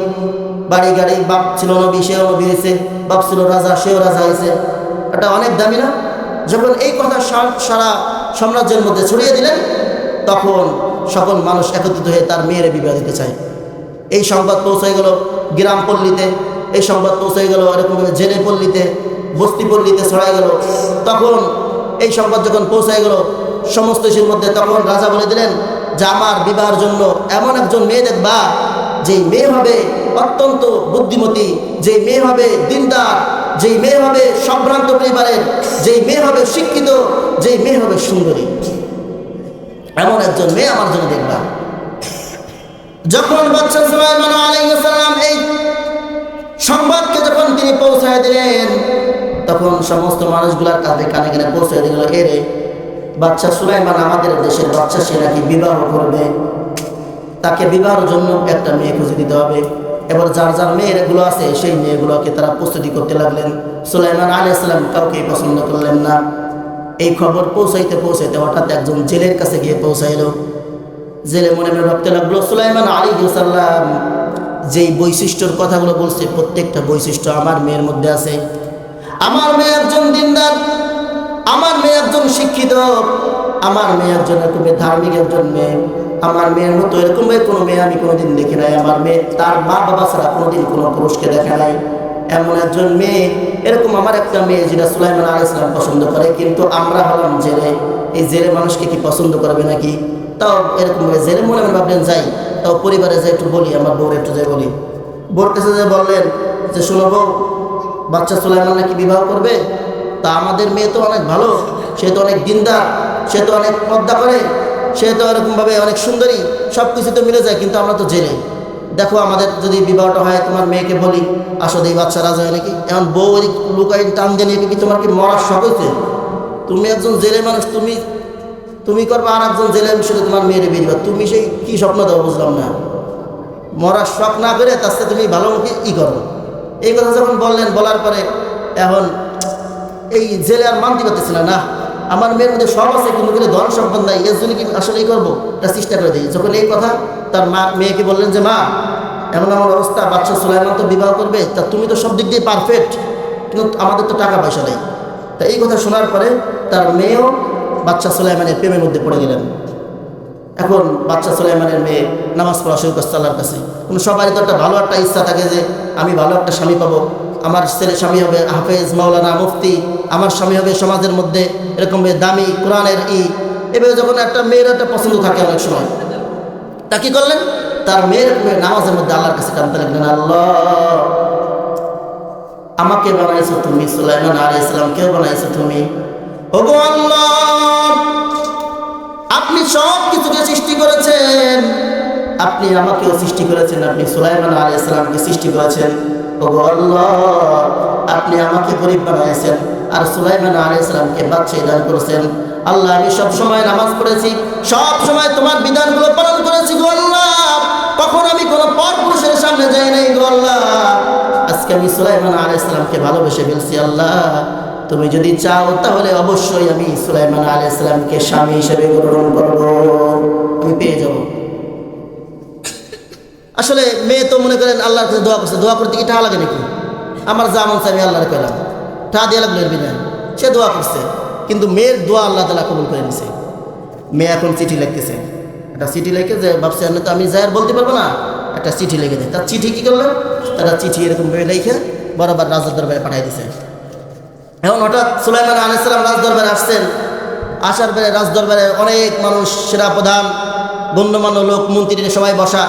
বাড়ি গাড়ি। বাপ ছিল নবী, সেও নবী হয়েছে। বাপ ছিল রাজা, সেও রাজা হয়েছে। এটা অনেক দামি না? যখন এই কথা সারা সাম্রাজ্যের মধ্যে ছড়িয়ে দিলেন, তখন সকল মানুষ একত্রিত হয়ে তার মেয়ের বিবাহ দিতে চায়। এই সংবাদ পৌঁছে গেল গ্রাম পল্লীতে, এই সংবাদ পৌঁছে গেল এরকম জেলে পল্লীতে, বস্তি পল্লীতে ছড়াই গেল। তখন এই সংবাদ যখন পৌঁছায় গেল সমস্ত দেশের মধ্যে, তখন রাজা বলে দিলেন যে আমার বিবাহের জন্য এমন একজন মেয়ে দেখবা, যেই মেয়ে হবে অত্যন্ত বুদ্ধিমতী, যেই মেয়ে হবে দিনদার, যেই মেয়ে হবে সম্ভ্রান্ত পরিবারের, যেই মেয়ে হবে শিক্ষিত, যেই মেয়ে হবে সুন্দরী, এমন একজন মেয়ে আমার জন্য দেখবা। যখন বাদশা সুলাইমান আলাইহিস সালাম এই সংবাদকে যখন তিনি পৌঁছায় দিলেন, তখন সমস্ত মানুষগুলার কাঁধে কানে কানে পৌঁছে দিল, এরে বাদশা সুলাইমান আমাদের দেশের বাদশা, সে নাকি বিবাহ করবে, তাকে বিবাহের জন্য একটা মেয়ে খুঁজে দিতে হবে। এবার যার যার মেয়েগুলো আছে সেই মেয়েগুলোকে তারা প্রস্তুতি করতে লাগলেন। সুলাইমান আলাইহিস সালাম কাউকে পছন্দ করলেন না। এই খবর পৌঁছাইতে পৌঁছাইতে হঠাৎ একজন জেলের কাছে গিয়ে পৌঁছাইল। জেলে মনে মনে ভাবতে লাগলো, সুলাইমান আলাইহিস সালাম যেই বৈশিষ্ট্যর কথাগুলো বলছে, প্রত্যেকটা বৈশিষ্ট্য আমার মেয়ের মধ্যে আছে। আমার মেয়ে একজন দিনদার, আমার মেয়ে একজন শিক্ষিত, আমার মেয়ে একজন এরকম ধার্মিক একজন মেয়ে। আমার মেয়ের মতো এরকম কোনো মেয়ে আমি কোনোদিন দেখি নাই। আমার মেয়ে তার মা বাবা ছাড়া কোনোদিন কোনো পুরুষকে দেখে নাই। এমন একজন মেয়ে, এরকম আমার একটা মেয়ে যেটা সুলাইমান আলাইহিস সালাম পছন্দ করে। কিন্তু আমরা হলাম জেলে, এই জেলে মানুষকে কি পছন্দ করবে নাকি? তাও এরকম জেলে মনে মনে ভাবলেন যাই, তাও পরিবারে যাই একটু বলি, আমার বউর একটু যাই বলি। বউর কাছে যে বললেন যে শোনো বউ, বাচ্চা সুলাইমান নাকি বিবাহ করবে, তা আমাদের মেয়ে তো অনেক ভালো, সে তো অনেক দিনদার, সে তো অনেক পর্দা করে, সে তো এরকমভাবে অনেক সুন্দরী, সব কিছু তো মিলে যায়, কিন্তু আমরা তো জেলে। দেখো আমাদের যদি বিবাহটা হয়, তোমার মেয়েকে বলি আসলে এই বাচ্চা রাজা হয় নাকি? এখন বউ লুকাই টান দিয়ে নিয়ে কি তোমার কি মরার শখ হয়েছে? তুমি একজন জেলে মানুষ, তুমি করবা, আর একজন জেলে শুধু তোমার মেয়েরে বিয়ে দিবা। তুমি সেই কী স্বপ্ন দাও বুঝলাম না। মরার শখ না করে তার সাথে তুমি ভালো মুখে ই করো। এই কথা যখন বললেন, বলার পরে এখন এই জেলে আর মানতে পারতেছিল না, আমার মেয়ের মধ্যে সব আছে কিন্তু কিন্তু ধন সম্পদ নাই, এর জন্য কি আসলেই করবো, এটা চেষ্টা করে দিই। যখন এই কথা তার মা মেয়েকে বললেন যে মা, এমন আমার অবস্থা, বাচ্চা সুলাইমান তো বিবাহ করবে, তা তুমি তো সব দিক দিয়ে পারফেক্ট, কিন্তু আমাদের তো টাকা পয়সা নেই। তা এই কথা শোনার পরে তার মেয়েও বাচ্চা সুলাইমানের প্রেমের মধ্যে পড়ে গেলেন। এখন বাচ্চা সুলাইমানের মেয়ে নামাজ পড়া শুরু করছে আল্লাহর কাছে। কিন্তু সবারই তো একটা ভালো একটা ইচ্ছা থাকে যে আমি ভালো একটা স্বামী পাবো, আমার ছেলে স্বামী হবে হাফেজ, মাওলানা, মুফতি, আমার স্বামী হবে সমাজের মধ্যে এরকম দামি কোরআনের এভাবে যখন একটা মেয়ের একটা পছন্দ থাকে অনেক সময়, তা কি করলেন, তার মেয়ের নামাজের মধ্যে আল্লাহর কাছে কাঁদতে লাগলেন, আল্লাহ আমাকে বানাইছো তুমি, সুলাইমান আলাইহিস সালামকেও বানাইছো তুমি, ওগো আল্লাহ আপনি সব কিছুকে সৃষ্টি করেছেন, আপনি আমাকেও সৃষ্টি করেছেন, আপনি সুলাইমান আলাইহিস সালামকে সৃষ্টি করেছেন, ওগো আল্লাহ আপনি আমাকে গরীব বানাইছেন আর সুলাইমান আলাইহিস সালামকে বাদশাহী দান করেছেন। আল্লাহ আমি সব সময় নামাজ পড়েছি, সব সময় তোমার বিধানগুলো পালন করেছি গো আল্লাহ, কখন আমি কোনো পরপুরুষের সামনে যাই নাই গো আল্লাহ। আজকে আমি সুলাইমান আলাইহিস সালামকে ভালোবেসে ফেলছি আল্লাহ, তুমি যদি চাও তাহলে অবশ্যই আমি সুলাইমান আলাইহিস সালামকে স্বামী হিসেবে গ্রহণ করব, আমি পেয়ে যাব। আসলে মেয়ে তো মনে করেন আল্লাহর কাছে দোয়া করছে, দোয়া করতে কি টাকা লাগে নাকি? আমার যা মন চাই আমি আল্লাহরে কইলাম, টাকা দিয়ে লাগলো এর বিধান, সে দোয়া করছে, কিন্তু মেয়ের দোয়া আল্লাহ তাআলা কবুল করে নিছে। মেয়ে এখন চিঠি লিখতেছে, একটা চিঠি লিখে যে ভাবছে তো আমি যাই আর বলতে পারবো না, একটা চিঠি লিখে দেয়। তার চিঠি কী করলো, তারা চিঠি এরকম ভাবে লিখে বরাবর রাজার দরবারে পাঠিয়ে দিছে। এখন হঠাৎ সুলাইমান আলাইহিস সালাম রাজদরবারে আসছেন, আসার পরে রাজদরবারে অনেক মানুষ, সেরা প্রধান, গণ্যমান্য লোক, মন্ত্রীরা সবাই বসা।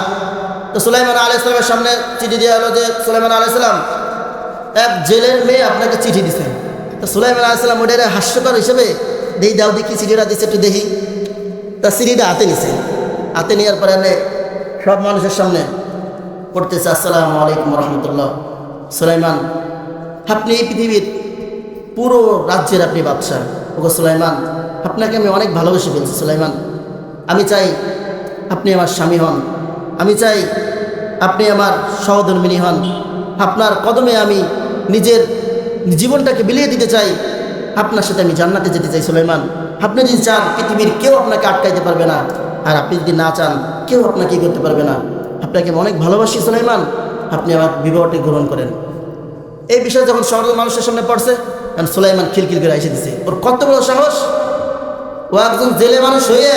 তো সুলাইমান আলাইহিস সালামের সামনে চিঠি দেওয়া হলো যে সুলাইমান আলাইহিস সালাম এক জেলের মেয়ে আপনাকে চিঠি দিছে। তো সুলাইমান আলাইহিস সালাম ওটা হাস্যকর হিসেবে দেখি দাও দেখি চিঠিটা দিচ্ছে একটু দেখি, তা চিঠিটা হাতে নিছে, হাতে নেওয়ার পরে সব মানুষের সামনে পড়তেছে, আসসালামু আলাইকুম রহমতুল্লাহ, সুলাইমান আপনি এই পৃথিবীর পুরো রাজ্যের আপনি বাদশাহ, ওগো সুলাইমান আপনাকে আমি অনেক ভালোবেসে ফেলছি সুলাইমান, আমি চাই আপনি আমার স্বামী হন, আমি চাই আপনি আমার সহধর্মিনী হন, আপনার কদমে আমি নিজের জীবনটাকে বিলিয়ে দিতে চাই, আপনার সাথে আমি জান্নাতে যেতে চাই সুলাইমান। আপনি যদি চান পৃথিবীর কেউ আপনাকে আটকাইতে পারবে না, আর আপনি যদি না চান কেউ আপনাকে করতে পারবে না। আপনাকে অনেক ভালোবাসি সুলাইমান, আপনি আমার বিবাহটি গ্রহণ করেন। এই বিষয়ে যখন সরল মানুষের সামনে পড়ছে, কারণ সুলাইমান খিলখিল করে এসে দিছে। ওর কত বড় সাহস! ও একজন জেলে মানুষ হয়ে,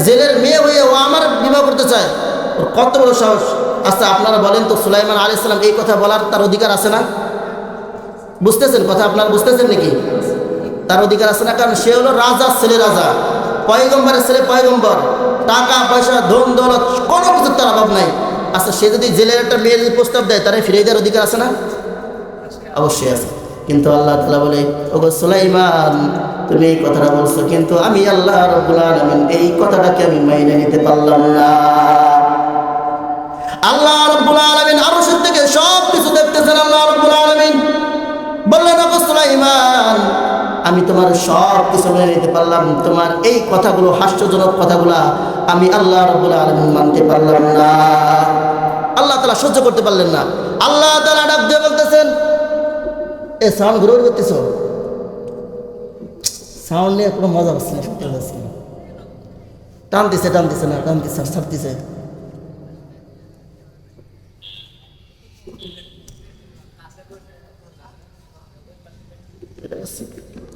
জেলের মেয়ে হয়ে ও আমার বিবাহ করতে চায়, ওর কত বড় সাহস! আচ্ছা আপনারা বলেন তো, সুলাইমান আলাইহিস সালাম এই কথা বলার তার অধিকার আছে না? বুঝতেছেন কথা? আপনারা বুঝতেছেন নাকি? তার অধিকার আছে না, কারণ সে হলো রাজার ছেলে, রাজা পয়গম্বরের ছেলে পয়গম্বর, টাকা পয়সা ধন দৌলত কোনো কিছুর তার অভাব নাই। আচ্ছা সে যদি জেলের একটা মেয়ে যদি প্রস্তাব দেয়, তারা ফিরে দেওয়ার অধিকার আছে না? অবশ্যই আছে। কিন্তু আল্লাহ তাআলা বলে, ওগো সুলাইমান তুমি এই কথাটা বলছো, কিন্তু আমি আল্লাহ রাব্বুল আলামিন এই কথাটাকে আমি মেনে নিতে পারলাম না। আল্লাহ রাব্বুল আলামিন আরশের থেকে সব কিছু দেখতেছেন। আল্লাহ রাব্বুল আলামিন বললেন, ওগো সুলাইমান আমি তোমার সব কিছু মেনে নিতে পারলাম, তোমার এই কথাগুলো হাস্যজনক কথাগুলা আমি আল্লাহ রাব্বুল আলামিন মানতে পারলাম না। আল্লাহ তাআলা সহ্য করতে পারলেন না। আল্লাহ তাআলা ডাক দিয়ে বলতেছেন, এ সাউন্ড ঘুরে করতেছ, সাউন্ড নিয়ে কোনো মজা পাচ্ছে না, সত্যি পাচ্ছি না, টানতেছে টানতেছে না, টানতেছে ছাড়তেছে।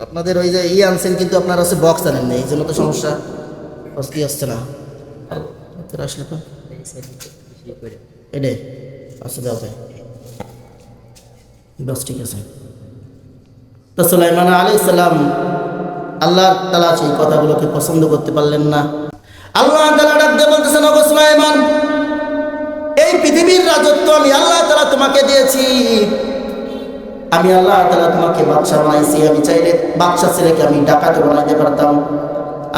আপনাদের ওই যে আনছেন, কিন্তু আপনার হচ্ছে বক্স আনেন না, এই জন্য তো সমস্যা কি আসছে না। আসলে তো এটাই আচ্ছা দেওয়া যায়, বস ঠিক আছে। তো সুলাইমান আলাইহিস সালাম আল্লাহ তাআলা সেই কথাগুলোকে পছন্দ করতে পারলেন না। আল্লাহ তাআলা ডাক দিয়ে বলতেছেন, ওগো সুলাইমান এই পৃথিবীর রাজত্ব আমি আল্লাহ তাআলা তোমাকে দিয়েছি, আমি আল্লাহ তাআলা তোমাকে বাদশা বানাইছি। আমি চাইলে বাদশা ছেলেকে আমি ডাকাতে বানাইতে পারতাম।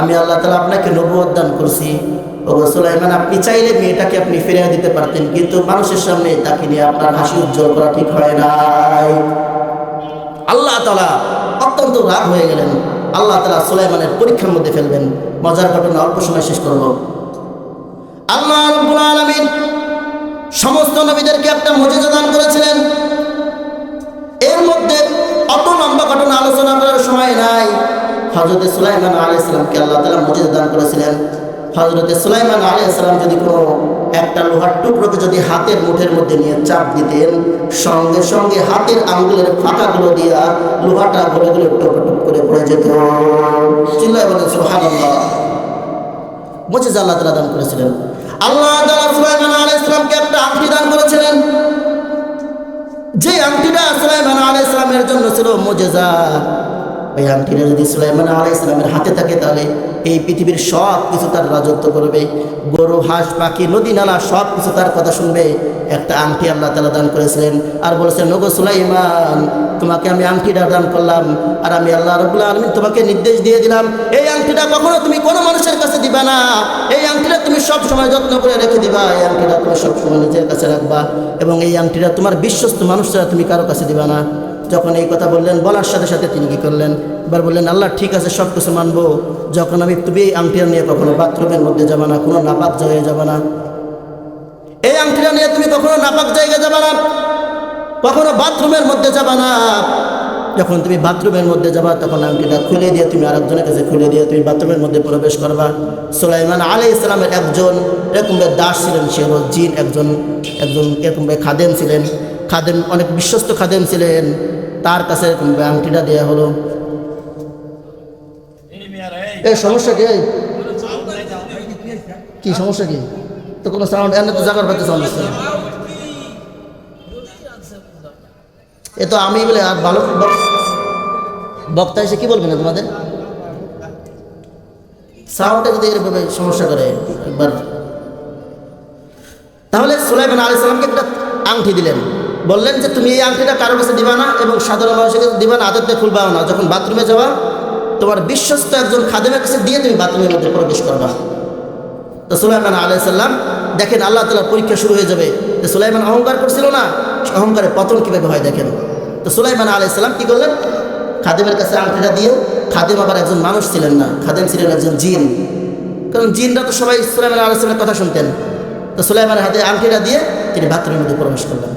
আমি আল্লাহ তাআলা আপনাকে নবুয়ত দান করছি। ওগো সুলাইমান আপনি চাইলে মেয়েটাকে আপনি ফিরিয়ে দিতে পারতেন, কিন্তু মানুষের সামনে তাকে নিয়ে আপনার হাসি উজ্জ্বল করা ঠিক হয় নাই। আল্লাহ তাআলা অত্যন্ত রাগ হয়ে গেলেন। আল্লাহ তাআলা সুলাইমানের পরীক্ষার মধ্যে ফেলবেন। মজার ঘটনা অল্প সময় শেষ করব। আল্লাহ রাব্বুল আলামিন সমস্ত নবীদেরকে একটা মুজিজা দান করেছিলেন। এর মধ্যে অত লম্বা ঘটনা আলোচনা করার সময় নাই। হযরত সুলাইমান আলাইহিস সালামকে আল্লাহ তাআলা মুজিজা দান করেছিলেন। হযরত সুলাইমান আলাইহিস সালাম যদি কোনো একটা লোহার টুকরোকে যদি হাতের মুঠের মধ্যে নিয়ে চাপ দিতেন, সঙ্গে সঙ্গে হাতের আঙ্গুলের ফাঁকাগুলো দিয়া লোহাটা গলে গলে টপ টপ করে পড়ে যেত। চিল্লায় বলেন সুবহানাল্লাহ। মুজিজা আল্লাহ তাআলা দান করেছিলেন। আল্লাহ তাআলা সুলাইমান আলাইহিস সালামকে একটা আংটি দান করেছিলেন, যে আংটিটা সুলাইমান আলাইহিস সালামের জন্য ছিল মুজিজা। ওই আংটিটা যদি সুলাইমান আলাইহিস সালামের হাতে থাকে, তাহলে এই পৃথিবীর সব কিছু তার রাজত্ব করবে। গরু হাঁস পাখি নদী নালা সব কিছু তার কথা শুনবে। একটা আংটি আল্লাহ তাআলা দান করেছিলেন, আর বলেছেন, ওগো সুলাইমান তোমাকে আমি আংটিটা দান করলাম, আর আমি আল্লাহ রাব্বুল আলামিন তোমাকে নির্দেশ দিয়ে দিলাম, এই আংটিটা কখনো তুমি কোনো মানুষের কাছে দিবা না। এই আংটিটা তুমি সব সময় যত্ন করে রেখে দিবা। এই আংটিটা তুমি সব সময় নিজের কাছে রাখবা, এবং এই আংটিটা তোমার বিশ্বস্ত মানুষ ছাড়া তুমি কারো কাছে দিবা না। যখন এই কথা বললেন, বলার সাথে সাথে তিনি কি করলেন? এবার বললেন, আল্লাহ ঠিক আছে সব কিছু মানবো, যখন তুমি এই আংটিটা নিয়ে কখনো বাথরুমের মধ্যে যাবা না, কোনো নাপাক জায়গায় যাবা না। এই আংটিটা নিয়ে তুমি কখনো নাপাক জায়গায় যাবা না, কখনো বাথরুমের মধ্যে যাবা না। যখন তুমি বাথরুমের মধ্যে যাবা, তখন আংটিটা খুলে দিয়ে তুমি আরেকজনের কাছে খুলে দিয়ে তুমি বাথরুমের মধ্যে প্রবেশ করবা। সুলাইমান আলাইহিস সালামের একজন এরকম দাস ছিলেন, সে হলো জিন, একজন এরকম খাদেম ছিলেন, খাদেম অনেক বিশ্বস্ত খাদেম ছিলেন, তার কাছে এরকম আংটিটা দেওয়া হলো। এই সমস্যা কি সমস্যা কি? তো কোনো সাউন্ড এনে তো জাগার পাইতে সাউন্ড আসছে। এ তো আমি বলে আর ভালো বক্তা এসে কি বলবে না তোমাদের? সাউন্ডটা যদি এরভাবে সমস্যা করে একবার। তাহলে সুলাইমান আলাইহিস সালামকে একটা আংটি দিলেন, বললেন যে তুমি এই আংটিটা কারোর কাছে দিবা না এবং সাধারণ মানুষের কাছে দিবা না, আদতে খুলবাও না। যখন বাথরুমে যাওয়া, তোমার বিশ্বস্ত একজন খাদেমের কাছে দিয়ে তুমি বাথরুমের মধ্যে প্রবেশ করবা। তো সুলাইমান আলাইহিস সালাম দেখেন, আল্লাহ তাআলার পরীক্ষা শুরু হয়ে যাবে। তো সুলাইমান অহংকার করছিল না, অহংকারের পতন কীভাবে হয় দেখেন। তো সুলাইমান আলাইহিস সালাম কী করলেন? খাদেমের কাছে আংটিটা দিয়ে, খাদেম আবার একজন মানুষ ছিলেন না, খাদেম ছিলেন একজন জিন। কারণ জিনরা তো সবাই সুলাইমান আলাইহিস সালামের কথা শুনতেন। তো সুলাইমানের হাতে আংটিটা দিয়ে তিনি বাথরুমের মধ্যে প্রবেশ করলেন।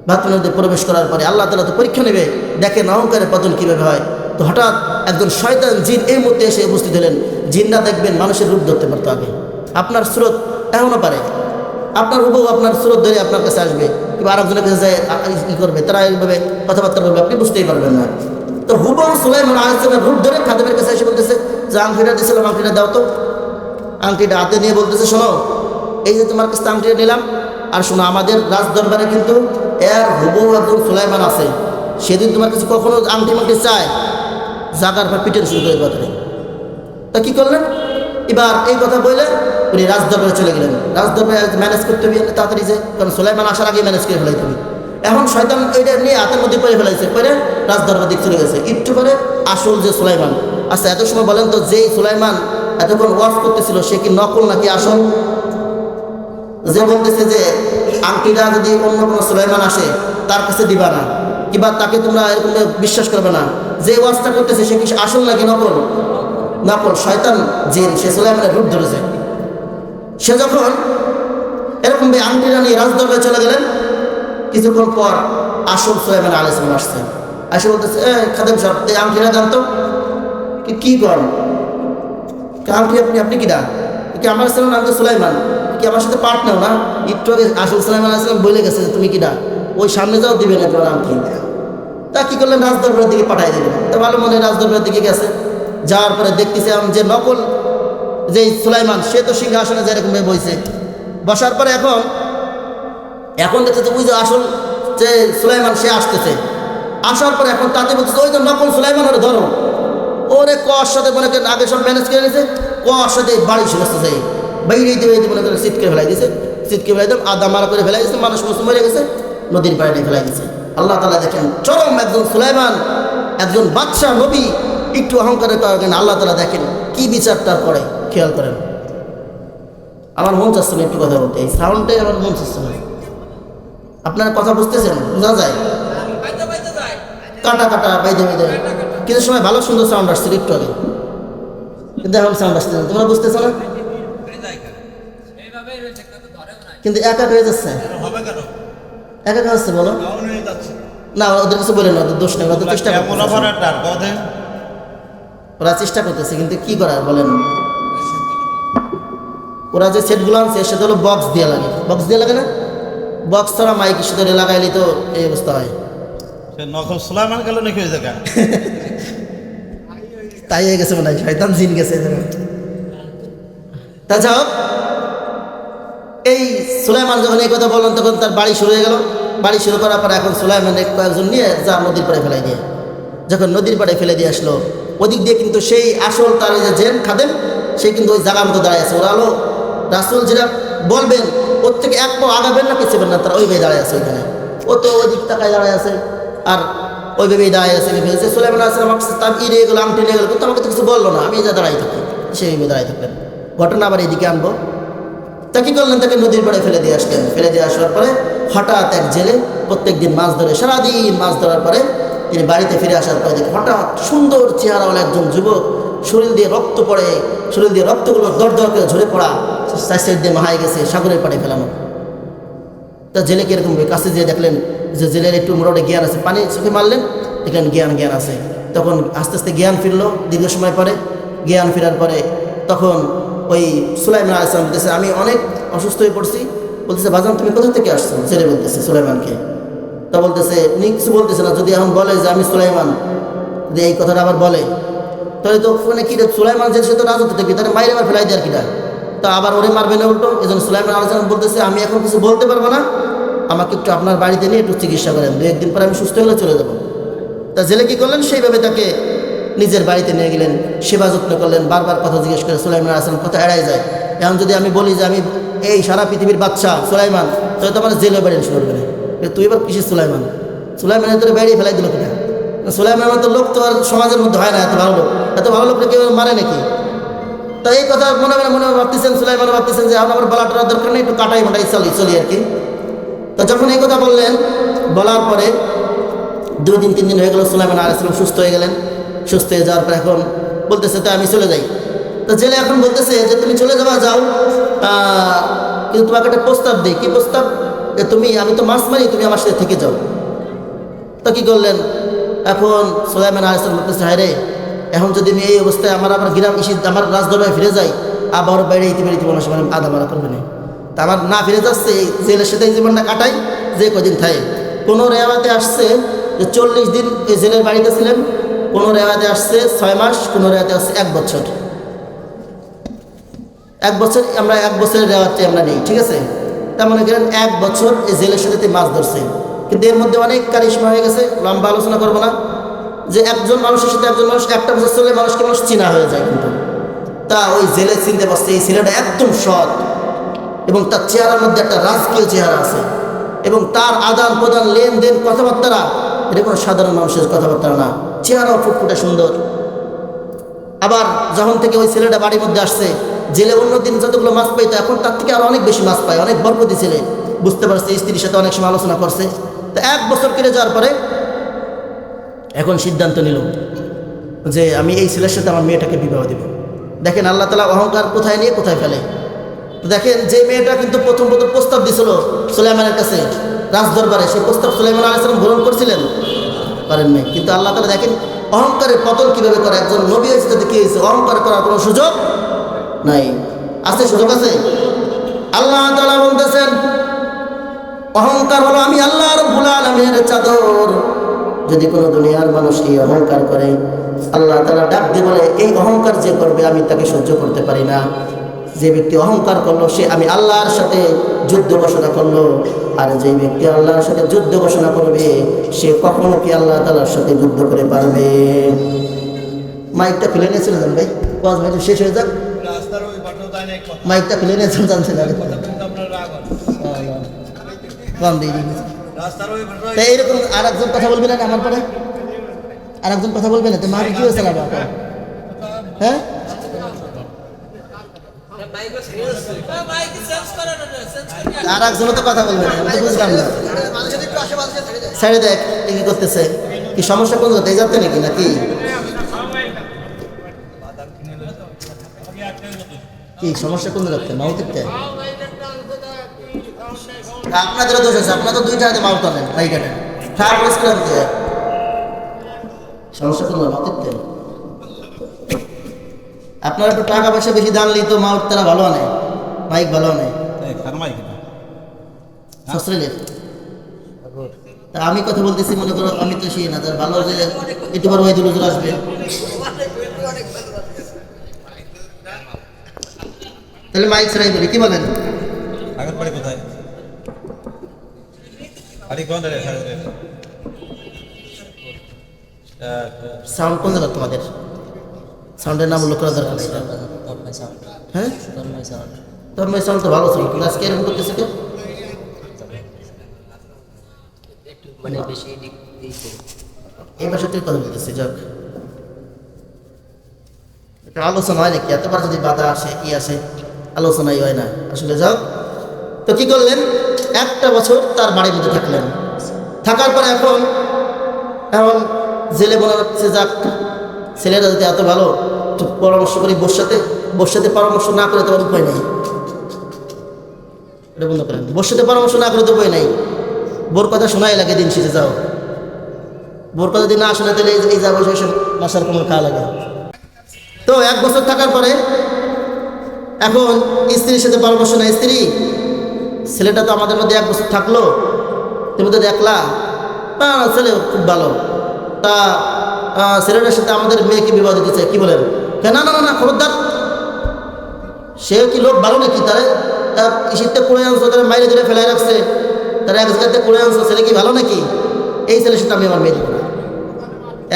বাথরুমের মধ্যে প্রবেশ করার পরে আল্লাহ তাআলা তো পরীক্ষা নেবে, দেখেন অহংকারের পতন কীভাবে হয়। তো হঠাৎ একজন শয়তান জিন এই মুহূর্তে এসে উপস্থিত হলেন। জিনরা দেখবেন মানুষের রূপ ধরতে পারতো আগে, আপনার স্রোত এখনও পারে, আপনার হুবহু আপনার স্রোত ধরে আপনার কাছে আসবে কিংবা আরেকজনের কাছে যায় ই করবে, তারা এইভাবে কথাবার্তা বলবে, আপনি বুঝতেই পারবেন না। তো হুবহু সুলাইমান আলাইহিস সালামের রূপ ধরে খাদেমের কাছে এসে বলতেছে যে আংটিটা দিয়েছিলাম, আংটিটা দাও তো। আংটিটা হাতে নিয়ে বলতেছে, শোনো, এই যে তোমার কাছে আংটিটা নিলাম, আর শোনো আমাদের রাজ দরবারে কিন্তু এর হুবহু একজন সুলাইমান আছে, সেদিন তোমার কাছে কখনো আংটি মাংটি চায় জাগার পর পিটের শুরু করে কথা। তা কী করলেন, এবার এই কথা বলে উনি রাজদরবারে চলে গেলেন। রাজদরবারে ম্যানেজ করতে হবে তাড়াতাড়ি, যে কারণ সুলাইমান আসার আগে ম্যানেজ করে ফেলাইতে হবে। এখন শয়তান ওইটা নিয়ে হাতের মধ্যে পরে ফেলাইছে, পরে রাজদরবার দিক চলে গেছে। একটু পরে আসল যে সুলাইমান, আচ্ছা এত সময় বলেন তো, যেই সুলাইমান এতক্ষণ ওয়াজ করতেছিল সে কি নকল নাকি আসল? যে বলতেছে যে আংটিটা যদি অন্য কোনো সুলাইমান আসে তার কাছে দিবা না, কিংবা তাকে তোমরা এরকম বিশ্বাস করবে না, যে ওয়াজটা করতেছে সে কি আসল নাকি নকল? নকল। শয়তান জিন সে সুলাইমানের রূপ ধরেছে। সে যখন এরকম আংটিটা নিয়ে রাজদরবারে চলে গেলেন, কিছুক্ষণ পর আসল সুলাইমান আলাইহিস সালাম আসছে। আসে বলতেছে, খাদেম সাহেব এই আংটিটা দেন তো। কি করেন? আংটি আপনি কিনা? কি আমার ছিলেন, আমি তো সুলাইমান, কি আমার সাথে পার্ট নেও না? একটু আগে আসল সুলাইমান আলাইহিস সালাম বলে গেছে যে তুমি কিনা, ওই সামনে যাও, দিবে না তোমার আংটি। তা কি করলেন, রাজদরবারের দিকে পাঠিয়ে দিলেন। তা ভালো মনে রাজদরবারের দিকে গেছে। যাওয়ার পরে দেখতেছি যে নকল যে সুলাইমান সে তো সিংহাসনে যেরকম বইছে, বসার পরে এখন দেখতেছে ওই যে আসল যে সুলাইমান সে আসতেছে। আসার পরে এখন তাতে বলতেছে ওই যে নকল সুলাইমান, ওরে ধরো। ওরে কর সাথে মনে করেন আগে সব ম্যানেজ করে নিয়েছে, কর সাথে বাড়ি শুনেছে যাই বাইরে মনে করেন সিটকে ফেলাই দিয়েছে, সিটকে ফেলাই দেব আদা মারা করে ফেলাই দিয়েছে, মানুষ মুসলিম মরে গেছে, নদীর পাড়ে ফেলাই দিয়েছে। আল্লাহ তাআলা দেখেন চরম একজন সুলাইমান, একজন বাদশাহ নবী, একটু অহংকারের কারণে আল্লাহ তাআলা দেখেন কি বিচারটা করে, খেয়াল করেন। আমার মন চাচ্ছে না একটু কথা বলতে, এই সাউন্ডটাই আমার মন চাচ্ছে না। আপনারা কথা বুঝতেছেন? বোঝা যায় কাটা কাটা বাইদে বাইদে। কিছু সময় ভালো সুন্দর সাউন্ড আসছিল একটু আগে, কিন্তু এখন সাউন্ড আসছে না। তোমরা বুঝতেছো না? কিন্তু একা হয়ে যাচ্ছে, একা হচ্ছে বলো না, ওদের কিছু বলে না, ওদের দোষ নেই, ওরা তো চেষ্টা করতেছে, ওরা চেষ্টা করতেছে, কিন্তু কি করার বলেন। ওরা যে সেটগুলো আনছে সেটা হলো বক্স দিয়ে লাগে, বক্স দিয়ে লাগে না, বক্স ছাড়া মাইক সাথে লাগাইলে তো এই অবস্থা হয়। নকল সুলাইমান গেল নাকি ওই জায়গা? তাই হয়ে গেছে মনে হয়, শয়তান জিন গেছে। তাছাড়াও এই সুলাইমান যখন এই কথা বললেন তখন তার বাড়ি শুরু হয়ে গেল। বাড়ি শুরু করার পর এখন সুলাইমানের কয়েকজন নিয়ে যা নদীর পাড়ে ফেলাই দিয়ে, যখন নদীর পাড়ে ফেলে দিয়ে আসলো, ওদিক দিয়ে কিন্তু সেই আসল তার যে জেন খাদেম সে কিন্তু ওই জায়গার মতো দাঁড়ায় আছে। ওরা হলো রাসূল যেটা বলবেন ওর থেকে এক পা আগাবেন না পিছবেন না, তারা ওইভাবে দাঁড়ায় আছে ওইখানে। ও তো ওই দিক তাকায় দাঁড়ায় আছে আর ওইভাবেই দাঁড়ায় আছে। সুলাইমান আলাইহিস সালাম তার ইয়ে গেলো, আংটি নিয়ে গেলো, কিন্তু আমাকে তো কিছু বললো না, আমি যা দাঁড়াই থাকি, সেইভাবে দাঁড়াই থাকলেন। ঘটনা আবার এইদিকে আনবো। তা কি করলেন, তাকে নদীর পাড়ে ফেলে দিয়ে আসলেন। ফেলে দিয়ে আসার পরে হঠাৎ এক জেলে প্রত্যেকদিন মাছ ধরে, সারাদিন মাছ ধরার পরে তিনি বাড়িতে ফিরে আসার পরে দেখে হঠাৎ সুন্দর চেহারাওয়ালা একজন যুবক, শরীর দিয়ে রক্ত পড়ে, শরীর দিয়ে রক্তগুলো দর দর করে ঝরে পড়া, সাইড দিয়ে মাহাই গেছে, সাগরের পাড়ে ফেলানো। তা জেলেকে এরকম কাছে যেয়ে দেখলেন যে জেলের একটু মোটামুটি জ্ঞান আছে, পানি চোখে মারলেন, দেখলেন জ্ঞান আছে। তখন আস্তে আস্তে জ্ঞান ফিরলো দীর্ঘ সময় পরে। জ্ঞান ফেরার পরে তখন ওই সুলাইমান আলাইহিস সালাম বলতেছে আমি অনেক অসুস্থ হয়ে পড়ছি। বলতেছে বাজান তুমি কোথা থেকে আসছো? জেলে বলতেছে সুলাইমানকে। তা বলতেছে উনি কিছু বলতেছে না, যদি এখন বলে যে আমি সুলাইমান, যদি এই কথাটা আবার বলে তাহলে তো মানে কি সুলাইমান যে সে তো রাজত্ব থেকে তাহলে মাইরে আবার ফেলাই দেয় আর কিনা, তা আবার ওরে মারবে না উল্টো। এই জন্য সুলাইমান আলাইহিস সালাম বলতেছে আমি এখন কিছু বলতে পারবো না, আমাকে একটু আপনার বাড়িতে নিয়ে একটু চিকিৎসা করেন, 2-1 দিন পরে আমি সুস্থ হলে চলে যাবো। তা জেলে কী করলেন, সেইভাবে তাকে নিজের বাড়িতে নিয়ে গেলেন, সেবা যত্ন করলেন, বারবার কথা জিজ্ঞেস করে সুলাইমান আলাইহিস সালাম কথা এড়াই যায়। এখন যদি আমি বলি যে আমি এই সারা পৃথিবীর বাদশা সুলাইমান, তাহলে তো আমার জেলে বেড়ে শুরু করবে না, তুই এবার কিসের সুলাইমান? সুলাইমানের তোরে বেড়িয়ে ফেলাই দিল কিনা? সুলাইমানের তো লোক তো আর সমাজের মধ্যে হয় না, এত ভালো লোক কেউ মারে নাকি? তো এই কথা মনে মনে ভাবতেছেন, সুলাইমান ভাবতেছেন যে এখন আমার বলাটার দরকার নেই, একটু কাটাই মোটাই চলি আর কি। তো যখন এই কথা বললেন, বলার পরে 2 দিন 3 দিন হয়ে গেল, সুলাইমান আলাইহিস সালাম সুস্থ হয়ে গেলেন। সুস্থ হয়ে যাওয়ার পর এখন বলতেছে তো আমি চলে যাই। তো জেলে এখন বলতেছে যে তুমি চলে যাও, কিন্তু তোমাকে একটা প্রস্তাব দিই। কি প্রস্তাব? যে আমি তো মাছ মারি, তুমি আমার সাথে থেকে যাও। তো কি করলেন? এখন সুলাইমান আলাইহিস সালাম বলতেছে, হায় রে, এখন যদি আমি এই অবস্থায় আমার গ্রাম আমার রাজদরবারে ফিরে যাই, আবার বাইরে ইতিবাড়িতে মনে সময় আধা মারা করবে না। তা আমার না ফিরে যাচ্ছে, এই জেলের সাথে জীবনটা কাটাই, যে কদিন থাকে। কোনো রেওয়াতে আসছে যে 40 দিন এই জেলের বাড়িতে ছিলেন, কোনো রেওয়াতে আসছে 6 মাস, কোনো রেওয়াতে আসছে 1 বছর। 1 বছর আমরা 1 বছরের রেওয়াতে আমরা নেই, ঠিক আছে? তার মনে করেন 1 বছর এই জেলের সাথে মাছ ধরছে। কিন্তু এর মধ্যে অনেক কারিশমা হয়ে গেছে, লম্বা আলোচনা করবো না। যে একজন মানুষের সাথে একজন মানুষ 1টা বছর চলে মানুষকে মানুষ চিনা হয়ে যায়। কিন্তু তা ওই জেলে চিনতে পারছে এই ছেলেটা একদম সৎ, এবং তার চেহারার মধ্যে একটা রাজকীয় চেহারা আছে, এবং তার আদান প্রদান লেনদেন কথাবার্তা এটা কোনো সাধারণ মানুষের কথাবার্তা না। চেহারাও ফুটফুটে সুন্দর। আবার যখন থেকে ওই ছেলেটা বাড়ির মধ্যে আসছে, জেলে অন্যদিন যতগুলো মাছ পাইতো এখন তার থেকে আরো অনেক বেশি মাছ পায়, অনেক বরকতি ছেলে। বুঝতে পারছে, স্ত্রীর সাথে অনেক সময় আলোচনা করছে। তো 1 বছর কেটে যাওয়ার পরে এখন সিদ্ধান্ত নিল যে আমি এই ছেলের সাথে আমার মেয়েটাকে বিবাহ দেব। দেখেন আল্লাহ তাআলা অহংকার কোথায় নিয়ে কোথায় ফেলে। তো দেখেন যে মেয়েটা কিন্তু প্রথম প্রস্তাব দিয়েছিল সুলাইমানের কাছে রাজদরবারে, সেই প্রস্তাব সুলাইমান আলাইহিস সালাম গ্রহণ করছিলেন? পারেন নাই। কিন্তু আল্লাহ তাআলা দেখেন অহংকারের পতন কিভাবে করে। একজন নবী হয়েছে তাতে কি হয়েছে? অহংকার করার কোনো সুযোগ নাই। আছে? সুযোগ আছে? আল্লাহ তাআলা বলতেছেন অহংকার হলো আমি আল্লাহ রাব্বুল আলামিনের চাদর। যদি কোনো দুনিয়ার মানুষ এই অহংকার করে, আল্লাহ তাআলা ডাক দিয়ে বলে এই অহংকার যে করবে আমি তাকে সহ্য করতে পারি না। যে ব্যক্তি অহংকার করলো সে আমি আল্লাহর সাথে যুদ্ধ ঘোষণা করলো, আর যে ব্যক্তি আল্লাহর সাথে যুদ্ধ ঘোষণা করবে সে কখনো কি আল্লাহ তাআলার সাথে যুদ্ধ করে পারবে? মাইকটা খুলে নিয়েছিল জান ভাই, ওয়াজ ভাই শেষ হয়ে যাক, মাইকটা খুলে নিয়েছিল জানছেন এইরকম আর একজন কথা বলবে না আমার পরে, আর একজন কথা বলবে না তো মার কি হয়েছে না? হ্যাঁ, আর একজনও তো কথা বলবে না, আমি তো বুঝলাম না। ছেড়ে দেখ কি করতেছে, কি সমস্যা কোন জায়গায় যাচ্ছে নাকি নাকি কি সমস্যা কোন জায়গায়? মাউথিতে আপনাদেরও দোষ আছে, আপনারা তো 2টা হাতে মাউথ আনেন নাই কেন? সমস্যা কোন মাউথিতে? আপনারা একটু টাকা পয়সা বেশি দান লি তো মাউথ তারা ভালো আনে, মাইক ভালো আনে। তা আমি কথা বলতেছি, মনে করো আমি তো সেই না, তার ভালো যে একটু বড় হয়তো হুজুর আসবে, তাহলে মাইক ছাড়াই বলি, কি বলেন? কোথায় সাউন্ড কোন জায়গা তোমাদের? সাউন্ডের নাম উল্লেখ করা দরকার নেই। হ্যাঁ, তন্ময় সাউন্ড তো ভালো সাউন্ড, কিন্তু আজকে এরকম করতেছে কেউ? এই ভাষা থেকে কথা বলতেছি। যাক, একটা আলোচনা হয় নাকি? এতবার যদি বাধা আসে কি আসে, আলোচনাই হয় না আসলে। যাক, তো কি করলেন? 1টা বছর তার বাড়ির মধ্যে থাকলেন। থাকার পরে এখন জেলে মনে হচ্ছে যাক ছেলেরা যদি এত ভালো, পরামর্শ করি বোর সাথে পরামর্শ না করে তো উপায় নেই। এটা বন্ধ করেন, বোর সাথে পরামর্শ না করে তো উপায় নেই। বোর কথা শোনাই লাগে দিন শেষে। যাও, বোর কথা যদি না শোনে তাহলে এই যাবো সব মশার কোমর খাওয়া লাগে। তো 1 বছর থাকার পরে এখন স্ত্রীর সাথে পরামর্শ নেয়। স্ত্রী, ছেলেটা তো আমাদের মধ্যে 1 বছর থাকলো, তুমি তো দেখলা ছেলে খুব ভালো, তা ছেলেটার সাথে আমাদের মেয়েকে বিবাহ দিতে চাই, কি বলেন? না না না, খবরদার, সে কি লোক ভালো নাকি? তারা শীতটা করে আনছো, তারা মাইরে ধরে ফেলাই রাখছে, তারা 1 জায়গাতে করে আনছো, ছেলে কি ভালো নাকি? এই ছেলের সাথে আমি আমার মেয়ে দিব না।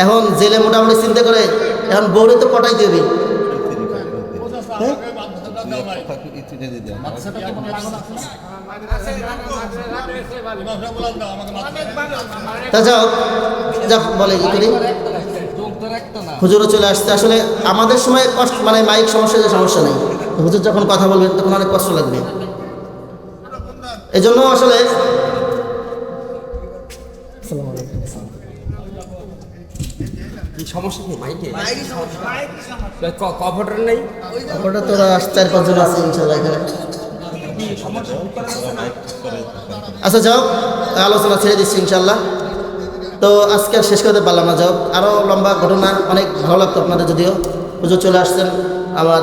এখন জেলে মোটামুটি চিন্তা করে এখন বউরে তো পটাই দেবে। যাক বলে কি করি, হুজুরও চলে আসছে। আসলে আমাদের সময় কষ্ট, মানে মাইক সমস্যা, যে সমস্যা নেই, হুজুর যখন কথা বলবেন তখন অনেক কষ্ট লাগবে। এই জন্য আসলে আসসালামু আলাইকুম। কি সমস্যা কি মাইকে কভারটা নেই ওটা তো ওরা 4-5 জন আছে ইনশাল্লাহ এখানে। আচ্ছা যাও, আলোচনা ছেড়ে দিচ্ছি ইনশাল্লাহ। তো আজকে আর শেষ করতে পারলাম না, যাও আরও লম্বা ঘটনা, অনেক ভালো লাগতো আপনাদের যদিও। হুজুর চলে আসছেন, আমার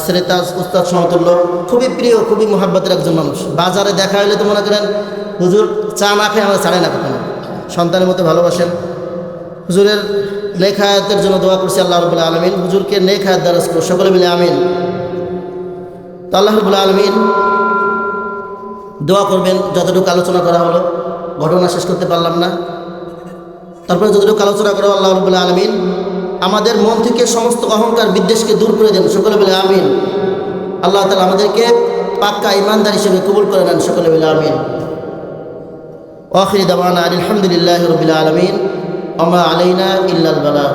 সেরেতাজ উস্তাদ সমতুল্য, খুবই প্রিয়, খুবই মোহাব্বতের একজন মানুষ। বাজারে দেখা হলে তো মনে করেন হুজুর চা না খেয়ে আমরা ছাড়ে না কখনো, সন্তানের মতো ভালোবাসেন। হুজুরের নেক হায়াতের জন্য দোয়া করছি আল্লাহ রাব্বুল আলামিন হুজুরকে নেক হায়াত দারাজ করুন, সকলে মিলে আমিন। তো আল্লাহ রাব্বুল আলামিন দোয়া করবেন। যতটুকু আলোচনা করা হলো, ঘটনা শেষ করতে পারলাম না, তারপরে যতটুকু আলোচনা করা আল্লাহ রাব্বুল আলামিন আমাদের মন থেকে সমস্ত অহংকার বিদ্বেষকে দূর করে দেন, সকলে মিলে আমিন। আল্লাহ তাআলা আমাদেরকে পাক্কা ঈমানদার হিসেবে কবুল করে নেন, সকলে মিলে আমিন। ওয়াখির দাওয়ানা আলহামদুলিল্লাহি রাব্বিল আলামিন ওয়া মা আলাইনা ইল্লাল বালাগ।